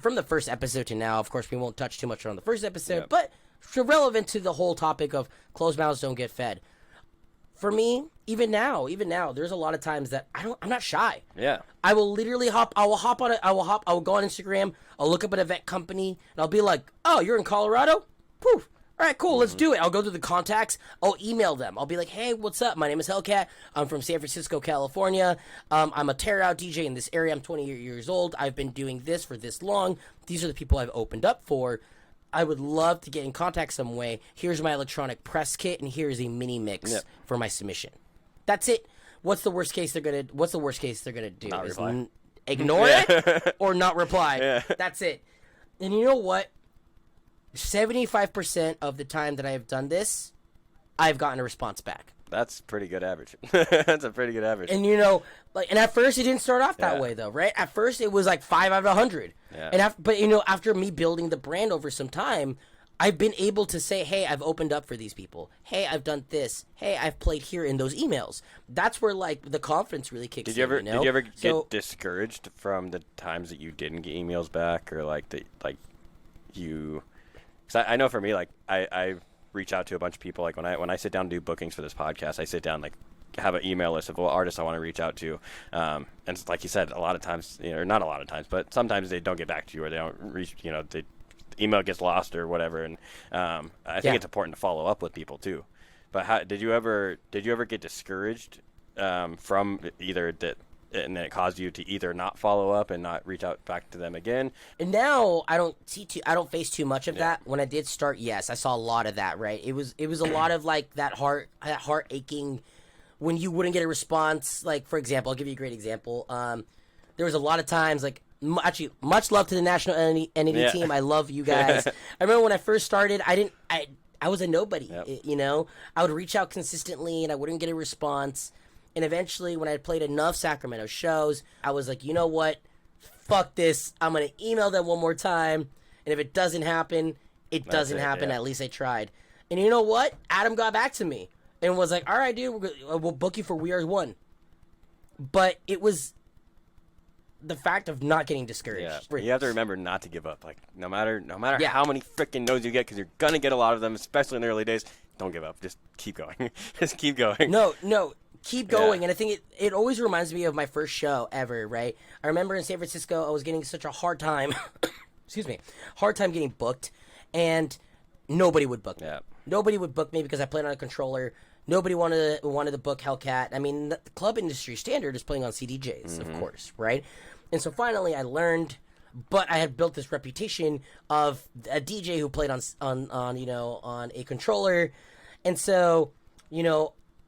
from the first episode to now, of course, we won't touch too much on the first episode, but relevant to the whole topic of closed mouths don't get fed. for me, even now, there's a lot of times that I'm not shy. Yeah. I will literally I will go on Instagram, I'll look up an event company, and I'll be like, oh, you're in Colorado? Poof. All right, cool, let's do it. I'll go through the contacts. I'll email them. I'll be like, hey, what's up? My name is Hellcat. I'm from San Francisco, California. I'm a tear-out DJ in this area. I'm 28 years old. I've been doing this for this long. These are the people I've opened up for. I would love to get in contact some way. Here's my electronic press kit, and here's a mini mix for my submission. That's it. What's the worst case they're gonna do? Not reply. Ignore it or not reply. Yeah. That's it. And you know what? 75% of the time that I have done this, I've gotten a response back. That's pretty good average. That's a pretty good average. And and at first it didn't start off that way though, right? At first it was like 5 out of 100. Yeah. And after me building the brand over some time, I've been able to say, hey, I've opened up for these people. Hey, I've done this. Hey, I've played here in those emails. That's where like the confidence really kicks in. Did you ever get discouraged from the times that you didn't get emails back, or Cause I know for me, like I reach out to a bunch of people. Like when I sit down to do bookings for this podcast, I sit down have an email list of what artists I want to reach out to. And it's like you said, a lot of times, or not a lot of times, but sometimes they don't get back to you, or they don't reach. The email gets lost or whatever. And I think it's important to follow up with people too. But did you ever get discouraged from either that? And then it caused you to either not follow up and not reach out back to them again. And now I don't face too much of that. When I did start, yes, I saw a lot of that. Right, it was a lot of like that heart aching when you wouldn't get a response. Like for example, I'll give you a great example. There was a lot of times like actually much love to the national entity team. I love you guys. I remember when I first started, I was a nobody. Yep. I would reach out consistently and I wouldn't get a response. And eventually, when I had played enough Sacramento shows, I was like, you know what? Fuck this. I'm going to email them one more time. And if it doesn't happen, it doesn't happen. Yeah. At least I tried. And you know what? Adam got back to me and was like, all right, dude, we'll book you for We Are One. But it was the fact of not getting discouraged. Yeah. You have to remember not to give up. Like, no matter how many freaking no's you get, because you're going to get a lot of them, especially in the early days, don't give up. Just keep going. Just keep going. No. Keep going. And I think it always reminds me of my first show ever, right? I remember in San Francisco, I was getting such a hard time, getting booked, and nobody would book me. Yeah. Nobody would book me because I played on a controller. Nobody wanted to book Hellcat. I mean, the club industry standard is playing on CDJs, of course, right? And so finally I learned, but I had built this reputation of a DJ who played on a controller. And so,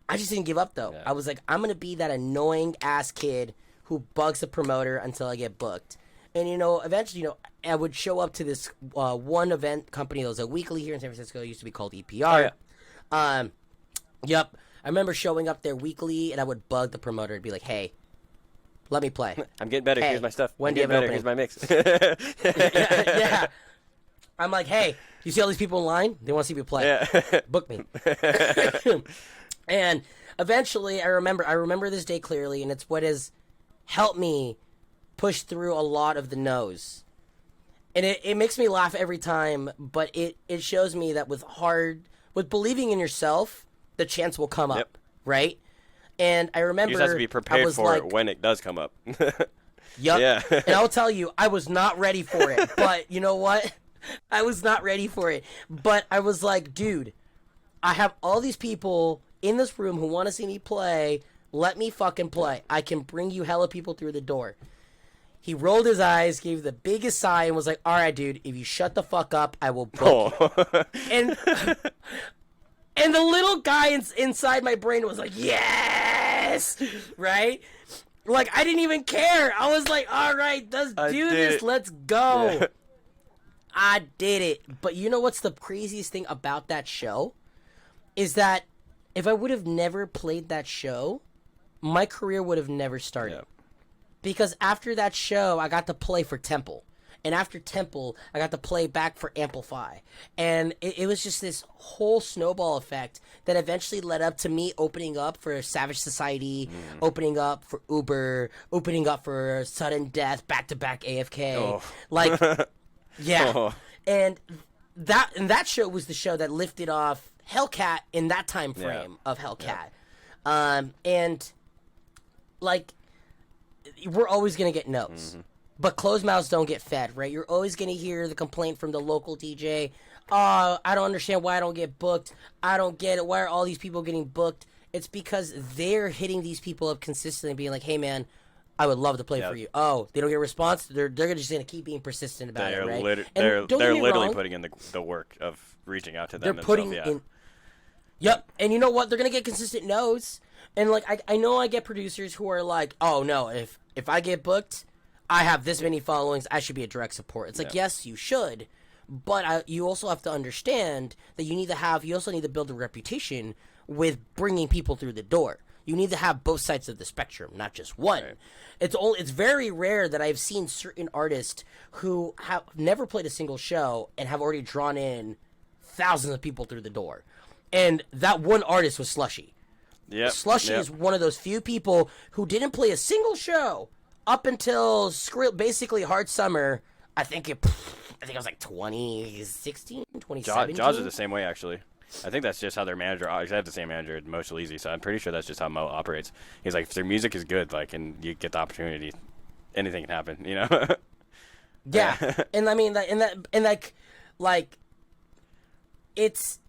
I just didn't give up, though. Yeah. I was like, I'm going to be that annoying-ass kid who bugs the promoter until I get booked. And, eventually, I would show up to this one event company that was a weekly here in San Francisco. It used to be called EPR. Oh, yeah. Yep. I remember showing up there weekly, and I would bug the promoter and be like, hey, let me play. I'm getting better. Hey, here's my stuff. When do you have an opening? Here's my mix. yeah. I'm like, hey, you see all these people in line? They want to see me play. Yeah. Book me. And eventually, I remember this day clearly, and it's what has helped me push through a lot of the no's. And it makes me laugh every time, but it shows me that with believing in yourself, the chance will come up, right? And I remember you just have to be prepared for it when it does come up. Yep. Yeah. And I'll tell you, I was not ready for it, but you know what? I was not ready for it. But I was like, dude, I have all these people in this room who want to see me play. Let me fucking play. I can bring you hella people through the door. He rolled his eyes, gave the biggest sigh, and was like, all right, dude, if you shut the fuck up, I will book you. And the little guy inside my brain was like, yes! Right? Like, I didn't even care. I was like, all right, let's do this. Let's go. Yeah. I did it. But you know what's the craziest thing about that show? Is that if I would have never played that show, my career would have never started. Yeah. Because after that show, I got to play for Temple. And after Temple, I got to play back for Amplify. And it was just this whole snowball effect that eventually led up to me opening up for Savage Society, opening up for Uber, opening up for Sudden Death, back-to-back AFK. Oh. Like, yeah. Oh. And that show was the show that lifted off Hellcat in that time frame of Hellcat. And like we're always gonna get no's, but closed mouths don't get fed, right? You're always gonna hear the complaint from the local DJ. I don't understand why I don't get booked. I don't get it. Why are all these people getting booked? It's because they're hitting these people up consistently, being like, "Hey, man, I would love to play for you." Oh, they don't get a response. They're just gonna keep being persistent about it, right? They're literally putting in the work of reaching out to them. They're putting in. Yep, and you know what? They're gonna get consistent no's, and like I know I get producers who are like, "Oh no, if I get booked, I have this many followings. I should be a direct support." It's like, yes, you should. But you also have to understand that you also need to build a reputation with bringing people through the door. You need to have both sides of the spectrum, not just one. Right. It's very rare that I've seen certain artists who have never played a single show and have already drawn in thousands of people through the door. And that one artist was Slushy. Yep. Slushy is one of those few people who didn't play a single show up until basically Hard Summer. I think it was like 2016, 2017. Jaws is the same way, actually. I think that's just how their manager. I have the same manager, Moshel Easy, so I'm pretty sure that's just how Mo operates. He's like, if their music is good, like, and you get the opportunity, anything can happen, you know? Yeah, and I mean,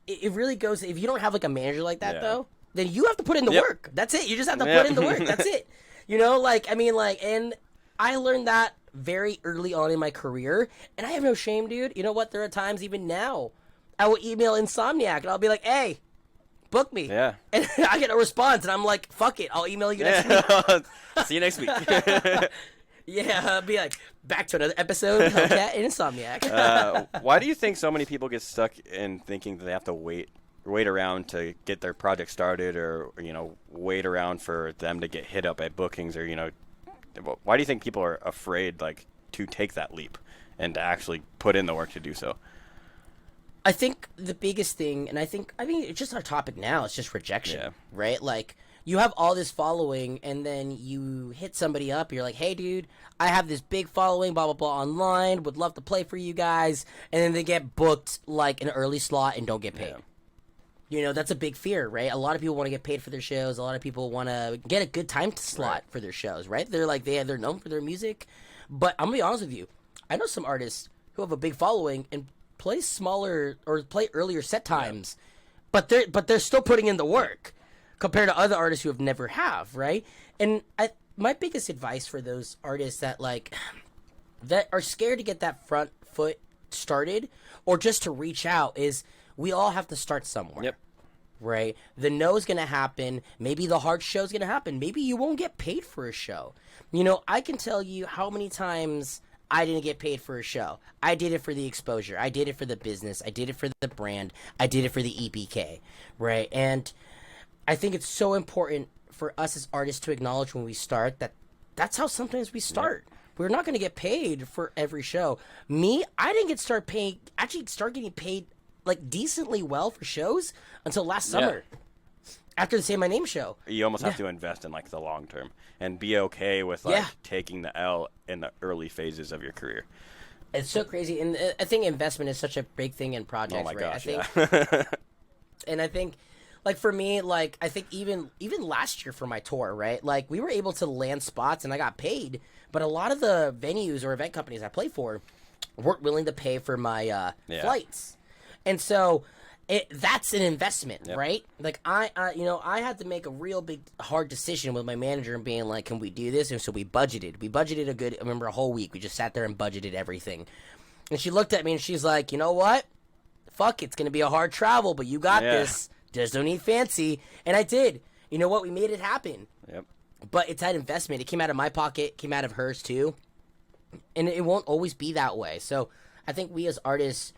it really goes. If you don't have like a manager like that, though, then you have to put in the work. That's it. You just have to put in the work. That's it. You know, like, I mean, like, and I learned that very early on in my career, and I have no shame, dude. You know what? There are times even now I will email Insomniac and I'll be like, "Hey, book me." Yeah. And I get a response, and I'm like, "Fuck it, I'll email you next week." See you next week. Yeah, I'll be like, back to another episode of Hellcat and Insomniac. Why do you think so many people get stuck in thinking that they have to wait around to get their project started, or wait around for them to get hit up at bookings, or why do you think people are afraid, like, to take that leap and to actually put in the work to do so? I think the biggest thing, and I mean, it's just our topic now, it's just rejection, right? Like, you have all this following, and then you hit somebody up, you're like, "Hey, dude, I have this big following, blah, blah, blah, online, would love to play for you guys," and then they get booked, like, an early slot and don't get paid. That's a big fear, right? A lot of people want to get paid for their shows. A lot of people want to get a good time slot for their shows, right? They're like, they're known for their music. But I'm going to be honest with you. I know some artists who have a big following and play smaller or play earlier set times, but they're still putting in the work compared to other artists who have never have, right? And my biggest advice for those artists that are scared to get that front foot started or just to reach out is we all have to start somewhere. Yep. Right? The no's going to happen. Maybe the hard show's going to happen. Maybe you won't get paid for a show. I can tell you how many times I didn't get paid for a show. I did it for the exposure. I did it for the business. I did it for the brand. I did it for the EPK. Right? And I think it's so important for us as artists to acknowledge when we start that's how sometimes we start. Yep. We're not going to get paid for every show. I didn't start getting paid like decently well for shows until last summer after the Say My Name show. You almost have to invest in like the long term and be okay with taking the L in the early phases of your career. It's so crazy, and I think investment is such a big thing in projects. Oh my gosh, and I think, like, for me, like, I think even last year for my tour, right? Like, we were able to land spots and I got paid, but a lot of the venues or event companies I play for weren't willing to pay for my flights. And so that's an investment, right? Like, I had to make a real big, hard decision with my manager and being like, can we do this? And so we budgeted. We budgeted a whole week. We just sat there and budgeted everything. And she looked at me and she's like, "You know what? Fuck, it's going to be a hard travel, but you got this. Just don't need fancy." And I did. You know what? We made it happen. Yep. But it's that investment. It came out of my pocket, came out of hers too. And it won't always be that way. So I think we as artists,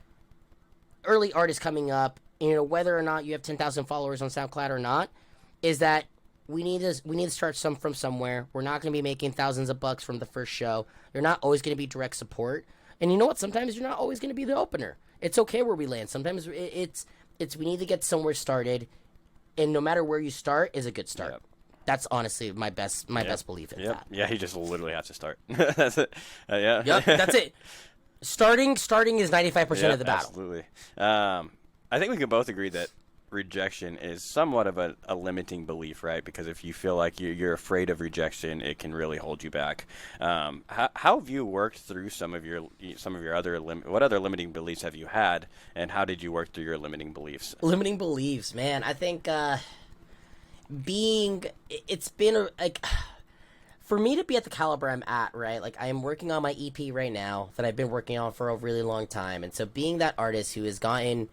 early artists coming up, whether or not you have 10,000 followers on SoundCloud or not, is that we need to start from somewhere. We're not going to be making thousands of bucks from the first show. You're not always going to be direct support. And you know what? Sometimes you're not always going to be the opener. It's okay where we land. Sometimes it's we need to get somewhere started, and no matter where you start is a good start. Yep. That's honestly my best belief in that. Yeah, he just literally has to start. That's it. Yep, that's it. Starting is 95% of the battle. Absolutely. I think we can both agree that rejection is somewhat of a limiting belief, right? Because if you feel like you're afraid of rejection, it can really hold you back. How have you worked through some of your other what other limiting beliefs have you had, and how did you work through your limiting beliefs? Limiting beliefs, man. I think it's been like for me to be at the caliber I'm at, right? Like I am working on my EP right now that I've been working on for a really long time, and so being that artist who has gotten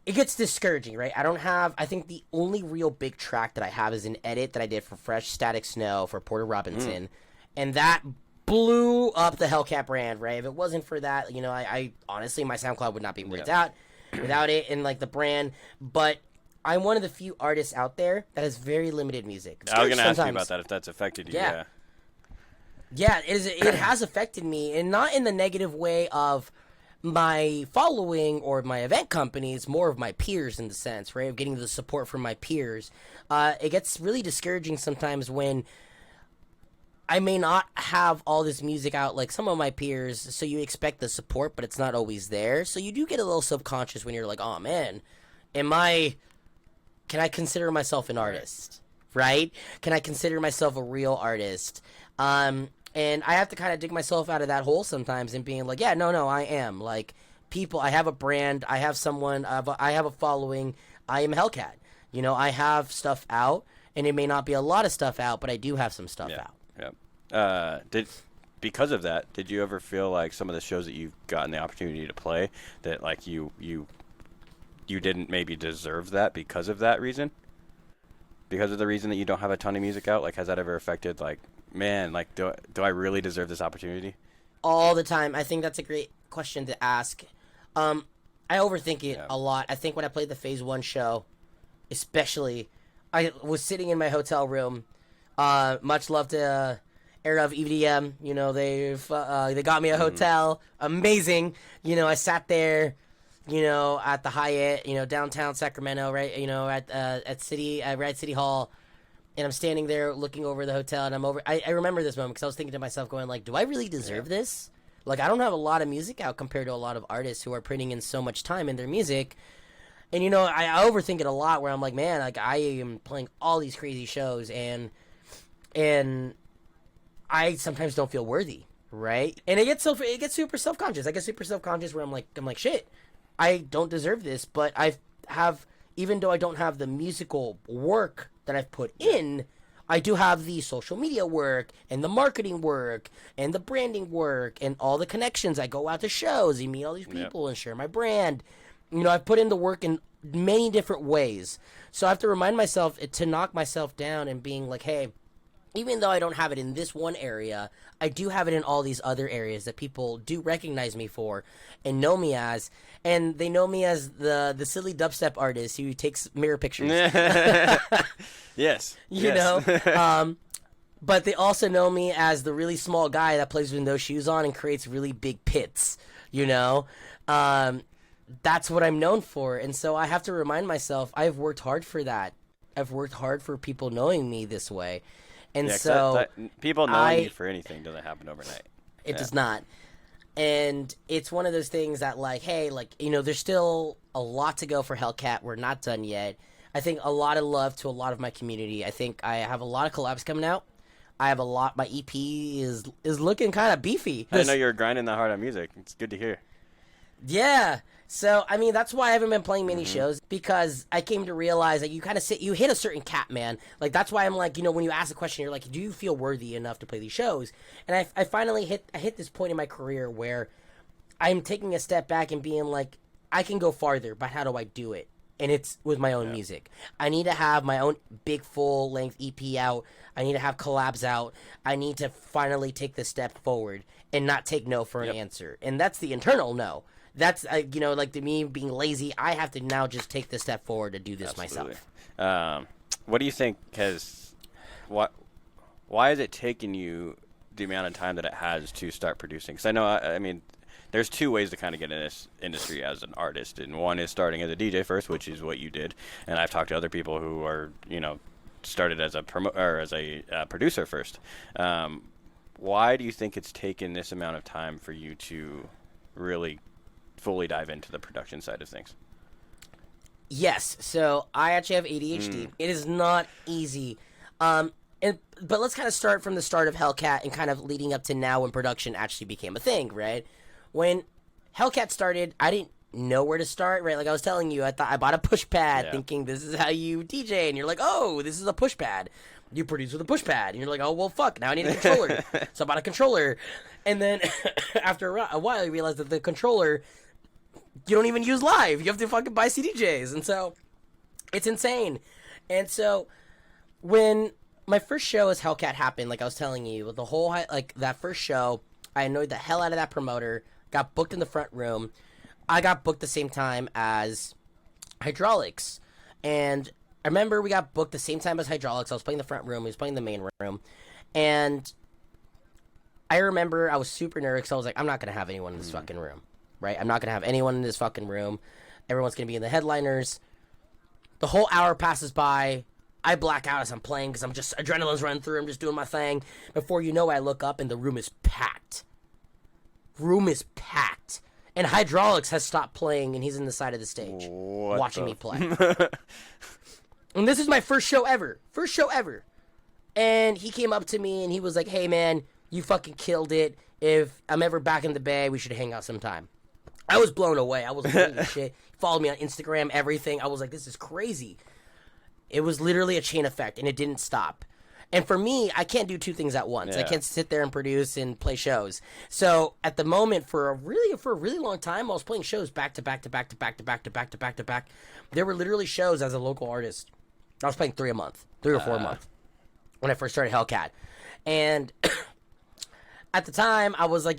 it gets discouraging, right? I think the only real big track that I have is an edit that I did for Fresh Static Snow for Porter Robinson. And that blew up the Hellcat brand, right? If it wasn't for that, I honestly, my SoundCloud would not be where it's at without it and like the brand. But I'm one of the few artists out there that has very limited music. I was going to ask you about that, if that's affected you. Yeah, it has affected me, and not in the negative way of my following or my event companies, more of my peers in the sense, right, of getting the support from my peers. It gets really discouraging sometimes when I may not have all this music out like some of my peers, so you expect the support, but it's not always there. So you do get a little subconscious when you're like, oh man, can I consider myself an artist, right? Can I consider myself a real artist? And I have to kind of dig myself out of that hole sometimes and being like, yeah, no, I am. Like, people, I have a brand, I have someone, I have a following, I am Hellcat. I have stuff out, and it may not be a lot of stuff out, but I do have some stuff out. Yeah. Because of that, did you ever feel like some of the shows that you've gotten the opportunity to play, that, like, you didn't maybe deserve that because of that reason? Because of the reason that you don't have a ton of music out? Like, has that ever affected, like, man, like, do I really deserve this opportunity? All the time. I think that's a great question to ask. I overthink it a lot. I think when I played the Phase 1 show, especially, I was sitting in my hotel room. Much love to Era of EDM. They got me a hotel. Amazing. I sat there, at the Hyatt, downtown Sacramento, right? At City Hall. And I'm standing there looking over the hotel, and I remember this moment because I was thinking to myself, going like, do I really deserve this? Like, I don't have a lot of music out compared to a lot of artists who are putting in so much time in their music. And, I overthink it a lot where I'm like, man, like, I am playing all these crazy shows, and I sometimes don't feel worthy, right? And it gets super self-conscious. I get super self-conscious where I'm like, shit, I don't deserve this, but even though I don't have the musical work that I've put in, I do have the social media work and the marketing work and the branding work and all the connections. I go out to shows, you meet all these people and share my brand. I've put in the work in many different ways. So I have to remind myself to knock myself down and being like, hey, even though I don't have it in this one area, I do have it in all these other areas that people do recognize me for and know me as. And they know me as the silly dubstep artist who takes mirror pictures. Yes. But they also know me as the really small guy that plays with no shoes on and creates really big pits, That's what I'm known for. And so I have to remind myself, I've worked hard for that. I've worked hard for people knowing me this way. And so people knowing you for anything doesn't happen overnight. It does not. And it's one of those things that, like, hey, like, there's still a lot to go for Hellcat. We're not done yet. I think a lot of love to a lot of my community. I think I have a lot of collabs coming out. I have a lot. My EP is looking kind of beefy. I know you're grinding that hard on music. It's good to hear. Yeah. So, I mean, that's why I haven't been playing many shows, because I came to realize that you hit a certain cap, man. Like, that's why I'm like, when you ask a question, you're like, do you feel worthy enough to play these shows? And I finally hit this point in my career where I'm taking a step back and being like, I can go farther, but how do I do it? And it's with my own music. I need to have my own big full-length EP out. I need to have collabs out. I need to finally take the step forward and not take no for an answer. And that's the internal no. That's, like, to me being lazy, I have to now just take the step forward to do this myself. What do you think why has it taken you the amount of time that it has to start producing? Because I mean, there's two ways to kind of get in this industry as an artist, and one is starting as a DJ first, which is what you did. And I've talked to other people who are, started as a producer first. Why do you think it's taken this amount of time for you to really fully dive into the production side of things? Yes. So I actually have ADHD. It is not easy. But let's kind of start from the start of Hellcat and kind of leading up to now when production actually became a thing, right? When Hellcat started, I didn't know where to start, right? Like I was telling you, I thought I bought a push pad thinking this is how you DJ, and you're like, oh, this is a push pad. You produce with a push pad, and you're like, oh, well, fuck, now I need a controller. So I bought a controller, and then after a while, you realize that the controller, you don't even use live. You have to fucking buy CDJs, and so it's insane. And so when my first show as Hellcat happened, like I was telling you, the whole, like, that first show, I annoyed the hell out of that promoter, got booked in the front room. I got booked the same time as Hydraulics. And I remember we got booked the same time as Hydraulics. I was playing the front room, he was playing the main room. And I remember I was super nervous, so I was like, I'm not going to have anyone in this fucking room, right? I'm not going to have anyone in this fucking room. Everyone's going to be in the headliners. The whole hour passes by. I black out as I'm playing because I'm just, adrenaline's running through. I'm just doing my thing. Before you know, I look up and the room is packed. Room is packed. And Hydraulics has stopped playing and he's in the side of the stage watching me play. And this is my first show ever. First show ever. And he came up to me and he was like, hey man, you fucking killed it. If I'm ever back in the Bay, we should hang out sometime. I was blown away. I was like, holy shit. He followed me on Instagram, everything. I was like, this is crazy. It was literally a chain effect, and it didn't stop. And for me, I can't do two things at once. Yeah. I can't sit there and produce and play shows. So at the moment, for a really long time, I was playing shows back to back to back to back to back to back to back to back. There were literally shows as a local artist. I was playing 3 or 4 a month when I first started Hellcat. And at the time, I was like,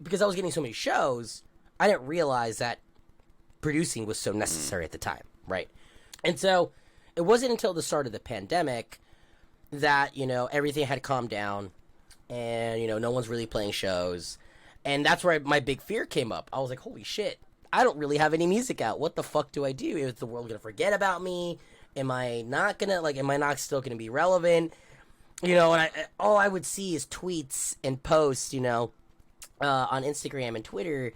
because I was getting so many shows, I didn't realize that producing was so necessary at the time, right? And so it wasn't until the start of the pandemic that, everything had calmed down and, no one's really playing shows. And that's where my big fear came up. I was like, holy shit, I don't really have any music out. What the fuck do I do? Is the world going to forget about me? Am I not still going to be relevant? And all I would see is tweets and posts, on Instagram and Twitter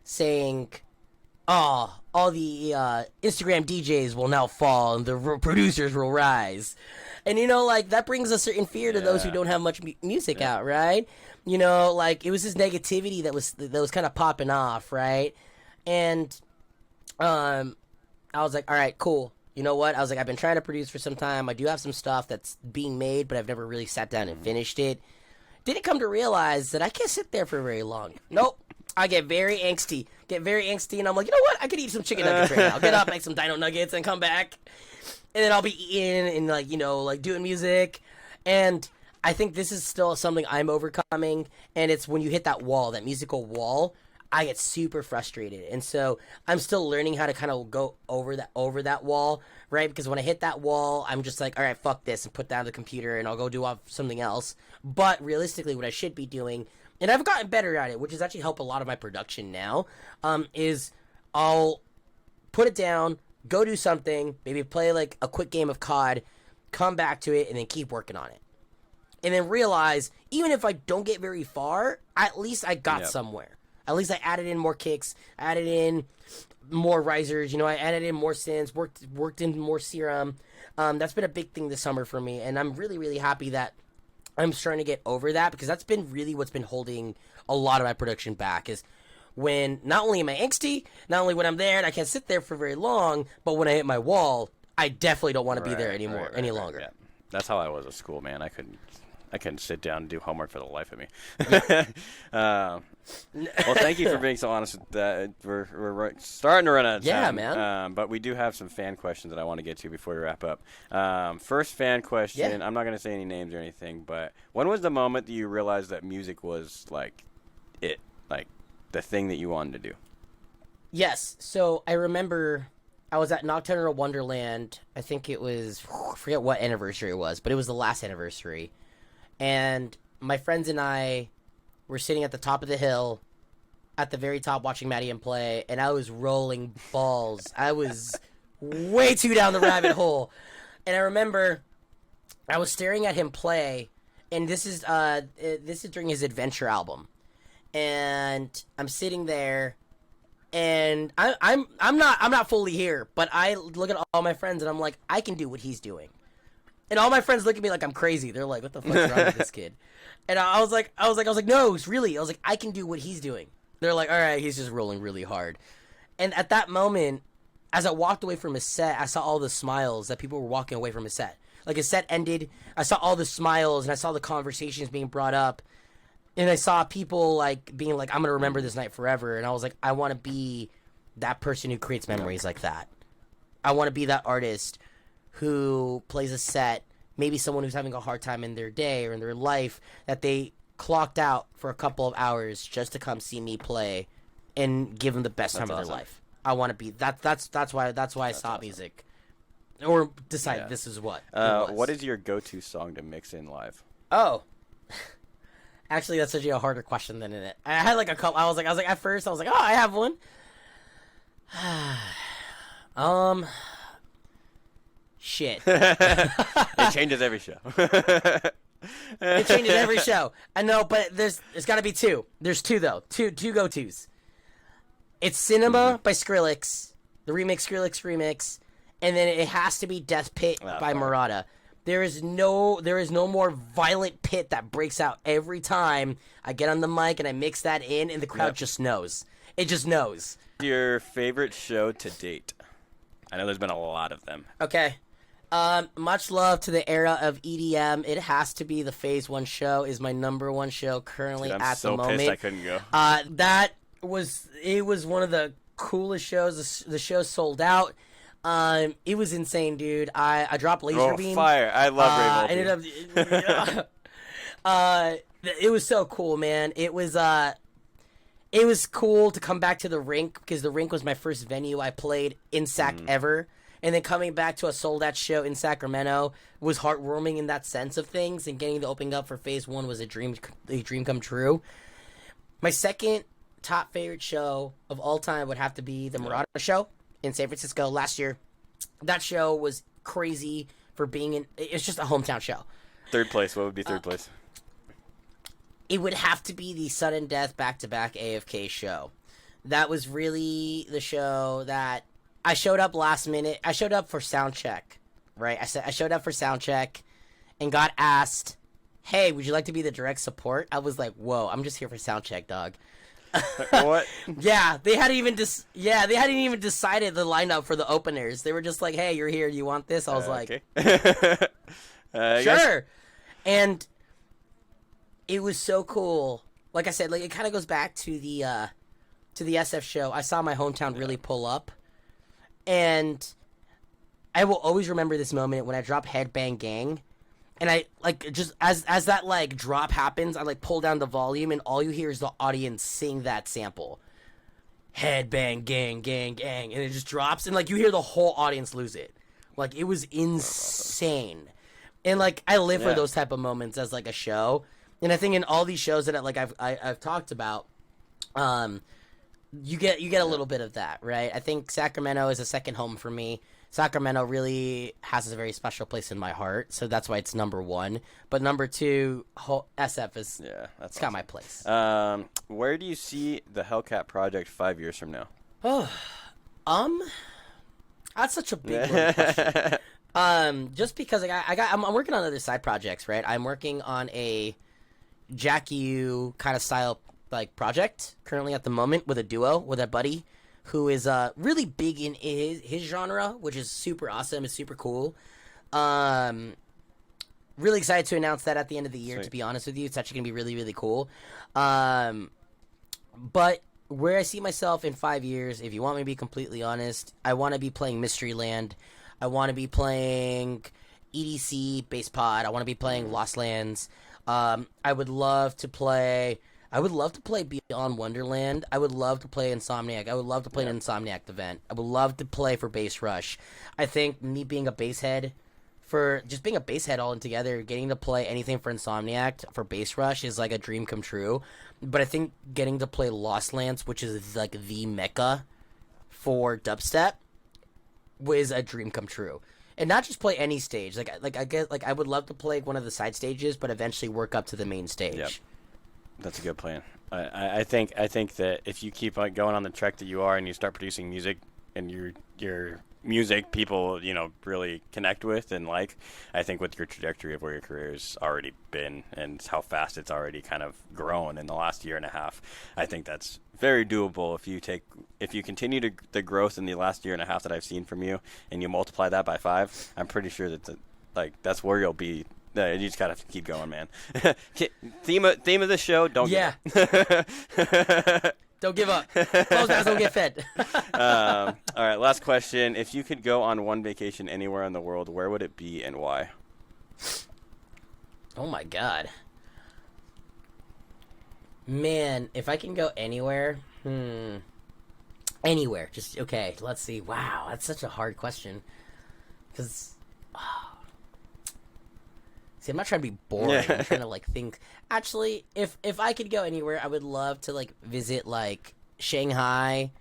saying, oh, all the Instagram DJs will now fall and the producers will rise. And, that brings a certain fear to those who don't have much music out, right? It was this negativity that was kind of popping off, right? And I was like, all right, cool. You know what? I was like, I've been trying to produce for some time. I do have some stuff that's being made, but I've never really sat down and finished it. Didn't come to realize that I can't sit there for very long. Nope. I get very angsty, and I'm like, you know what? I could eat some chicken nuggets right now. I'll get up, make some dino nuggets, and come back. And then I'll be eating and, doing music. And I think this is still something I'm overcoming. And it's when you hit that wall, that musical wall, I get super frustrated. And so I'm still learning how to kind of go over that wall, right? Because when I hit that wall, I'm just like, all right, fuck this, and put down the computer, and I'll go do something else. But realistically, what I should be doing, and I've gotten better at it, which has actually helped a lot of my production now, is I'll put it down, go do something, maybe play like a quick game of COD, come back to it, and then keep working on it. And then realize, even if I don't get very far, at least I got somewhere. At least I added in more kicks, added in more risers, I added in more synths, worked in more serum. That's been a big thing this summer for me, and I'm really, really happy that I'm starting to get over that, because that's been really what's been holding a lot of my production back, is when not only am I angsty, not only when I'm there and I can't sit there for very long, but when I hit my wall, I definitely don't want to be there anymore, any longer. Yeah. That's how I was at school, man. I couldn't sit down and do homework for the life of me. Well, thank you for being so honest with that. We're starting to run out of time. Yeah, man. But we do have some fan questions that I want to get to before we wrap up. First fan question, I'm not going to say any names or anything, but when was the moment that you realized that music was, the thing that you wanted to do? Yes. So I remember I was at Nocturnal Wonderland. I think it was, I forget what anniversary it was, but it was the last anniversary. And my friends and I were sitting at the top of the hill, at the very top, watching Maddie and play, and I was rolling balls. I was way too down the rabbit hole. And I remember I was staring at him play, and this is during his Adventure album. And I'm sitting there, And I'm not fully here, but I look at all my friends and I'm like, I can do what he's doing. And all my friends look at me like I'm crazy. They're like, what the fuck's wrong with this kid? And I was like, no, it's really. I was like, I can do what he's doing. They're like, all right, he's just rolling really hard. And at that moment, as I walked away from his set, I saw all the smiles that people were walking away from his set. Like, his set ended, I saw all the smiles, and I saw the conversations being brought up. And I saw people, like, being like, I'm going to remember this night forever. And I was like, I want to be that person who creates memories like that. I want to be that artist who plays a set, maybe someone who's having a hard time in their day or in their life, that they clocked out for a couple of hours just to come see me play and give them the best time of their life. I want to be that. That's why I stopped music, or decided this is what. What is your go-to song to mix in live? Oh. Actually, that's actually a harder question than it. I had like a couple. I was like, at first, I was like, oh, I have one. Shit. It changes every show. It changes every show. I know, but there's got to be two. There's two though. Two go-tos. It's Cinema by Skrillex, the Skrillex remix, and then it has to be Death Pit by Marauder. There is no more violent pit that breaks out every time I get on the mic and I mix that in, and the crowd just knows. It just knows. Your favorite show to date? I know there's been a lot of them. Okay. Much love to the era of EDM. It has to be the Phase 1 show is my number one show currently at the moment. I'm so pissed I couldn't go. It was one of the coolest shows. The show sold out. It was insane, dude. I dropped Laser Beam. Fire! I love Rainbow Beam. It was so cool, man. It was cool to come back to the rink because the rink was my first venue I played in Sac ever, and then coming back to a sold out show in Sacramento was heartwarming in that sense of things. And getting to open up for Phase 1 was a dream come true. My second top favorite show of all time would have to be the Marauder show in San Francisco last year. That show was crazy for being it's just a hometown show. Third place. What would be third place? It would have to be the Sudden Death back-to-back AFK show. That was really the show that I showed up last minute. I showed up for sound check, right? I showed up for sound check and got asked, hey, would you like to be the direct support? I was like, whoa, I'm just here for sound check, dog. What? Yeah, they hadn't even decided the lineup for the openers. They were just like, "Hey, you're here. You want this?" I was like, okay. "Sure." And it was so cool. Like I said, like it kind of goes back to the SF show. I saw my hometown really pull up, and I will always remember this moment when I dropped Headbang Gang. And I, like, just as that, like, drop happens, I, like, pull down the volume, and all you hear is the audience sing that sample. Headbang, gang, gang, gang. And it just drops, and, like, you hear the whole audience lose it. Like, it was insane. And, like, I live for those type of moments as, like, a show. And I think in all these shows that, I've talked about, you get a little bit of that, right? I think Sacramento is a second home for me. Sacramento really has a very special place in my heart, so that's why it's number one. But number two, SF is it's got my place. Where do you see the Hellcat project 5 years from now? Oh, that's such a big question. Just because I'm working on other side projects, right? I'm working on a Jack U kind of style like project currently at the moment with a duo with a buddy who is really big in his genre, which is super awesome. It's super cool. Really excited to announce that at the end of the year, to be honest with you. It's actually going to be really, really cool. But where I see myself in 5 years, if you want me to be completely honest, I want to be playing Mysteryland. I want to be playing EDC, Base Pod. I want to be playing Lost Lands. I would love to play Beyond Wonderland. I would love to play Insomniac. I would love to play an Insomniac event. I would love to play for Bass Rush. I think me being a bass head, for just being a bass head all in together, getting to play anything for Insomniac, for Bass Rush is like a dream come true. But I think getting to play Lost Lands, which is like the mecca for dubstep, was a dream come true. And not just play any stage. I would love to play one of the side stages, but eventually work up to the main stage. Yep. That's a good plan. I think that if you keep going on the trek that you are and you start producing music and your music people really connect with and like, I think with your trajectory of where your career's already been and how fast it's already kind of grown in the last year and a half, I think that's very doable. If you continue the growth in the last year and a half that I've seen from you and you multiply that by 5, I'm pretty sure that that's where you'll be. You just gotta keep going, man. Theme of the show: don't give up. Don't give up. Close eyes, don't get fed. All right, last question. If you could go on one vacation anywhere in the world, where would it be and why? Oh my god, man! If I can go anywhere, anywhere. Just okay. Let's see. Wow, that's such a hard question. Because. See, I'm not trying to be boring. I'm trying to think. Actually, if I could go anywhere, I would love to visit Shanghai,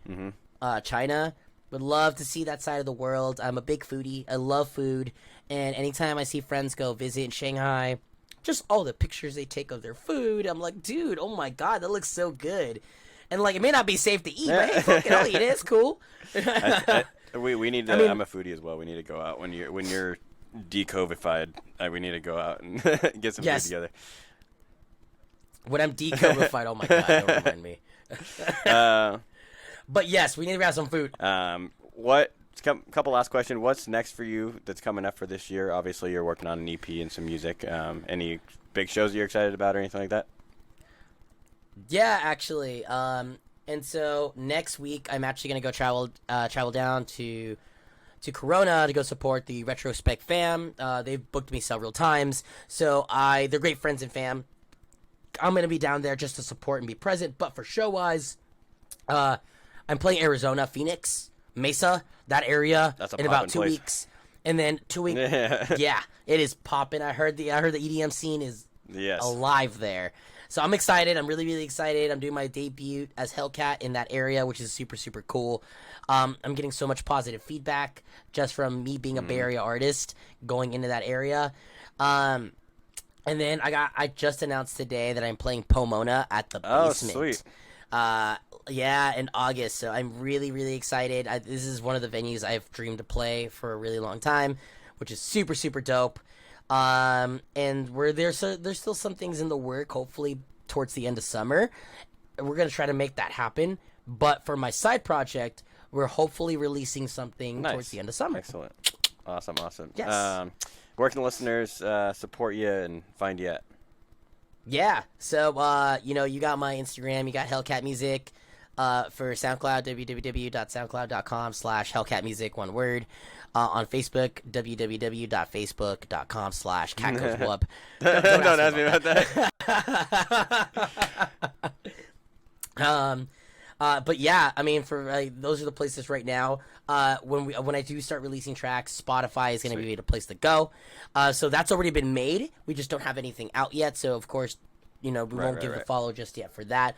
China. Would love to see that side of the world. I'm a big foodie. I love food, and anytime I see friends go visit in Shanghai, just all the pictures they take of their food, I'm like, dude, oh my god, that looks so good. And it may not be safe to eat, but hey, fuck it, I'll eat it. It's cool. We need to. I'm a foodie as well. We need to go out when you're de-COVIDified. We need to go out and get some food together. When I'm de-COVIDified, oh my god, don't remind me. But yes, we need to grab some food. Couple last questions. What's next for you that's coming up for this year? Obviously, you're working on an EP and some music. Any big shows you're excited about or anything like that? Yeah, actually. And so next week, I'm actually going to go travel down to Corona to go support the Retrospect fam. They've booked me several times, so they're great friends and fam. I'm gonna be down there just to support and be present. But for show wise, I'm playing Arizona, Phoenix, Mesa, that area in about 2 weeks, and then 2 weeks. Yeah, it is popping. I heard the EDM scene is alive there. So I'm excited. I'm really, really excited. I'm doing my debut as Hellcat in that area, which is super, super cool. I'm getting so much positive feedback just from me being a Bay Area artist going into that area. And then I just announced today that I'm playing Pomona at the Basement. Oh, sweet. In August. So I'm really, really excited. This is one of the venues I've dreamed to play for a really long time, which is super, super dope. And there's still some things in the work, hopefully towards the end of summer. We're going to try to make that happen. But for my side project, we're hopefully releasing something towards the end of summer. Excellent. Awesome. Yes. Where can the listeners support you and find you at? Yeah. So, you got my Instagram. You got Hellcat Music. For SoundCloud, www.soundcloud.com/HellcatMusic, one word. On Facebook, www.facebook.com/CatGoesWub. Don't ask me about that. But yeah, I mean, for those are the places right now. When I do start releasing tracks, Spotify is going to be the place to go. So that's already been made. We just don't have anything out yet. So of course, we won't give the follow just yet for that.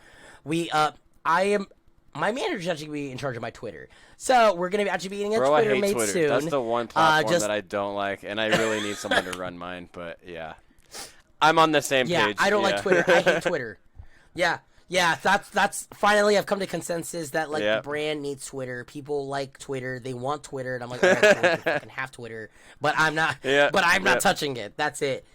My manager's actually going to be in charge of my Twitter. So we're going to actually be getting a Twitter made Twitter. soon. That's the one platform that I don't like, and I really need someone to run mine. But yeah, I'm on the same page. Yeah, I don't like Twitter. I hate Twitter. Yeah, that's finally I've come to consensus that the brand needs Twitter. People like Twitter. They want Twitter, and I'm like, all right, cool, you fucking have Twitter, but I'm not. Yeah, but I'm not touching it. That's it.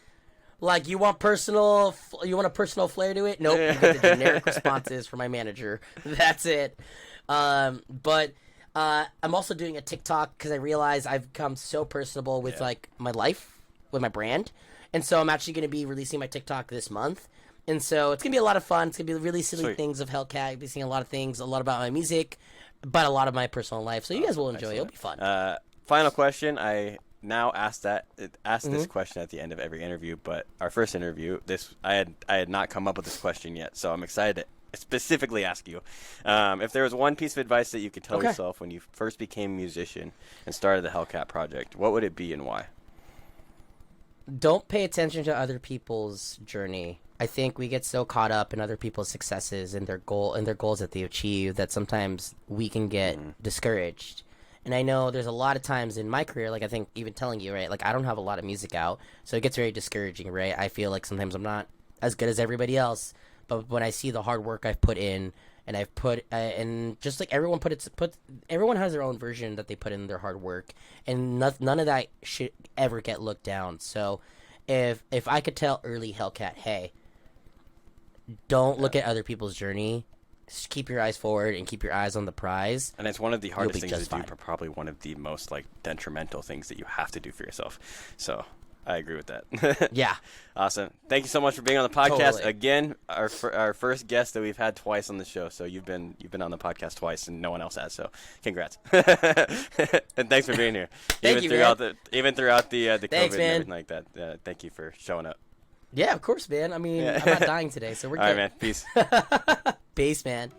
You want a personal flair to it? Nope. You get the generic responses from my manager. That's it. But I'm also doing a TikTok because I realize I've become so personable with my life, with my brand, and so I'm actually going to be releasing my TikTok this month. And so it's going to be a lot of fun. It's going to be really silly things of Hellcat. You'll be seeing a lot of things, a lot about my music, but a lot of my personal life. So you guys will enjoy it. It'll be fun. Final question. I now ask this question at the end of every interview, but our first interview, I had not come up with this question yet, so I'm excited to specifically ask you. If there was one piece of advice that you could tell yourself when you first became a musician and started the Hellcat project, what would it be and why? Don't pay attention to other people's journey. I think we get so caught up in other people's successes and their goals that they achieve that sometimes we can get discouraged. And I know there's a lot of times in my career, I think even telling you, right, I don't have a lot of music out, so it gets very discouraging, right? I feel like sometimes I'm not as good as everybody else, but when I see the hard work I've put in, and I've put and just like everyone everyone has their own version that they put in their hard work, and none of that should ever get looked down. So if I could tell early Hellcat, hey, don't look at other people's journey. Just keep your eyes forward and keep your eyes on the prize. And it's one of the hardest things to do, but probably one of the most like detrimental things that you have to do for yourself. So I agree with that. Yeah. Awesome. Thank you so much for being on the podcast. Totally. Again, our first guest that we've had twice on the show. So you've been on the podcast twice, and no one else has. So congrats. And thanks for being here. Thank you, man. Even throughout the Thanks, COVID man. and everything like that. Thank you for showing up. Yeah, of course, man. I mean, I'm not dying today, so we're good. All right, man. Peace. Peace, man.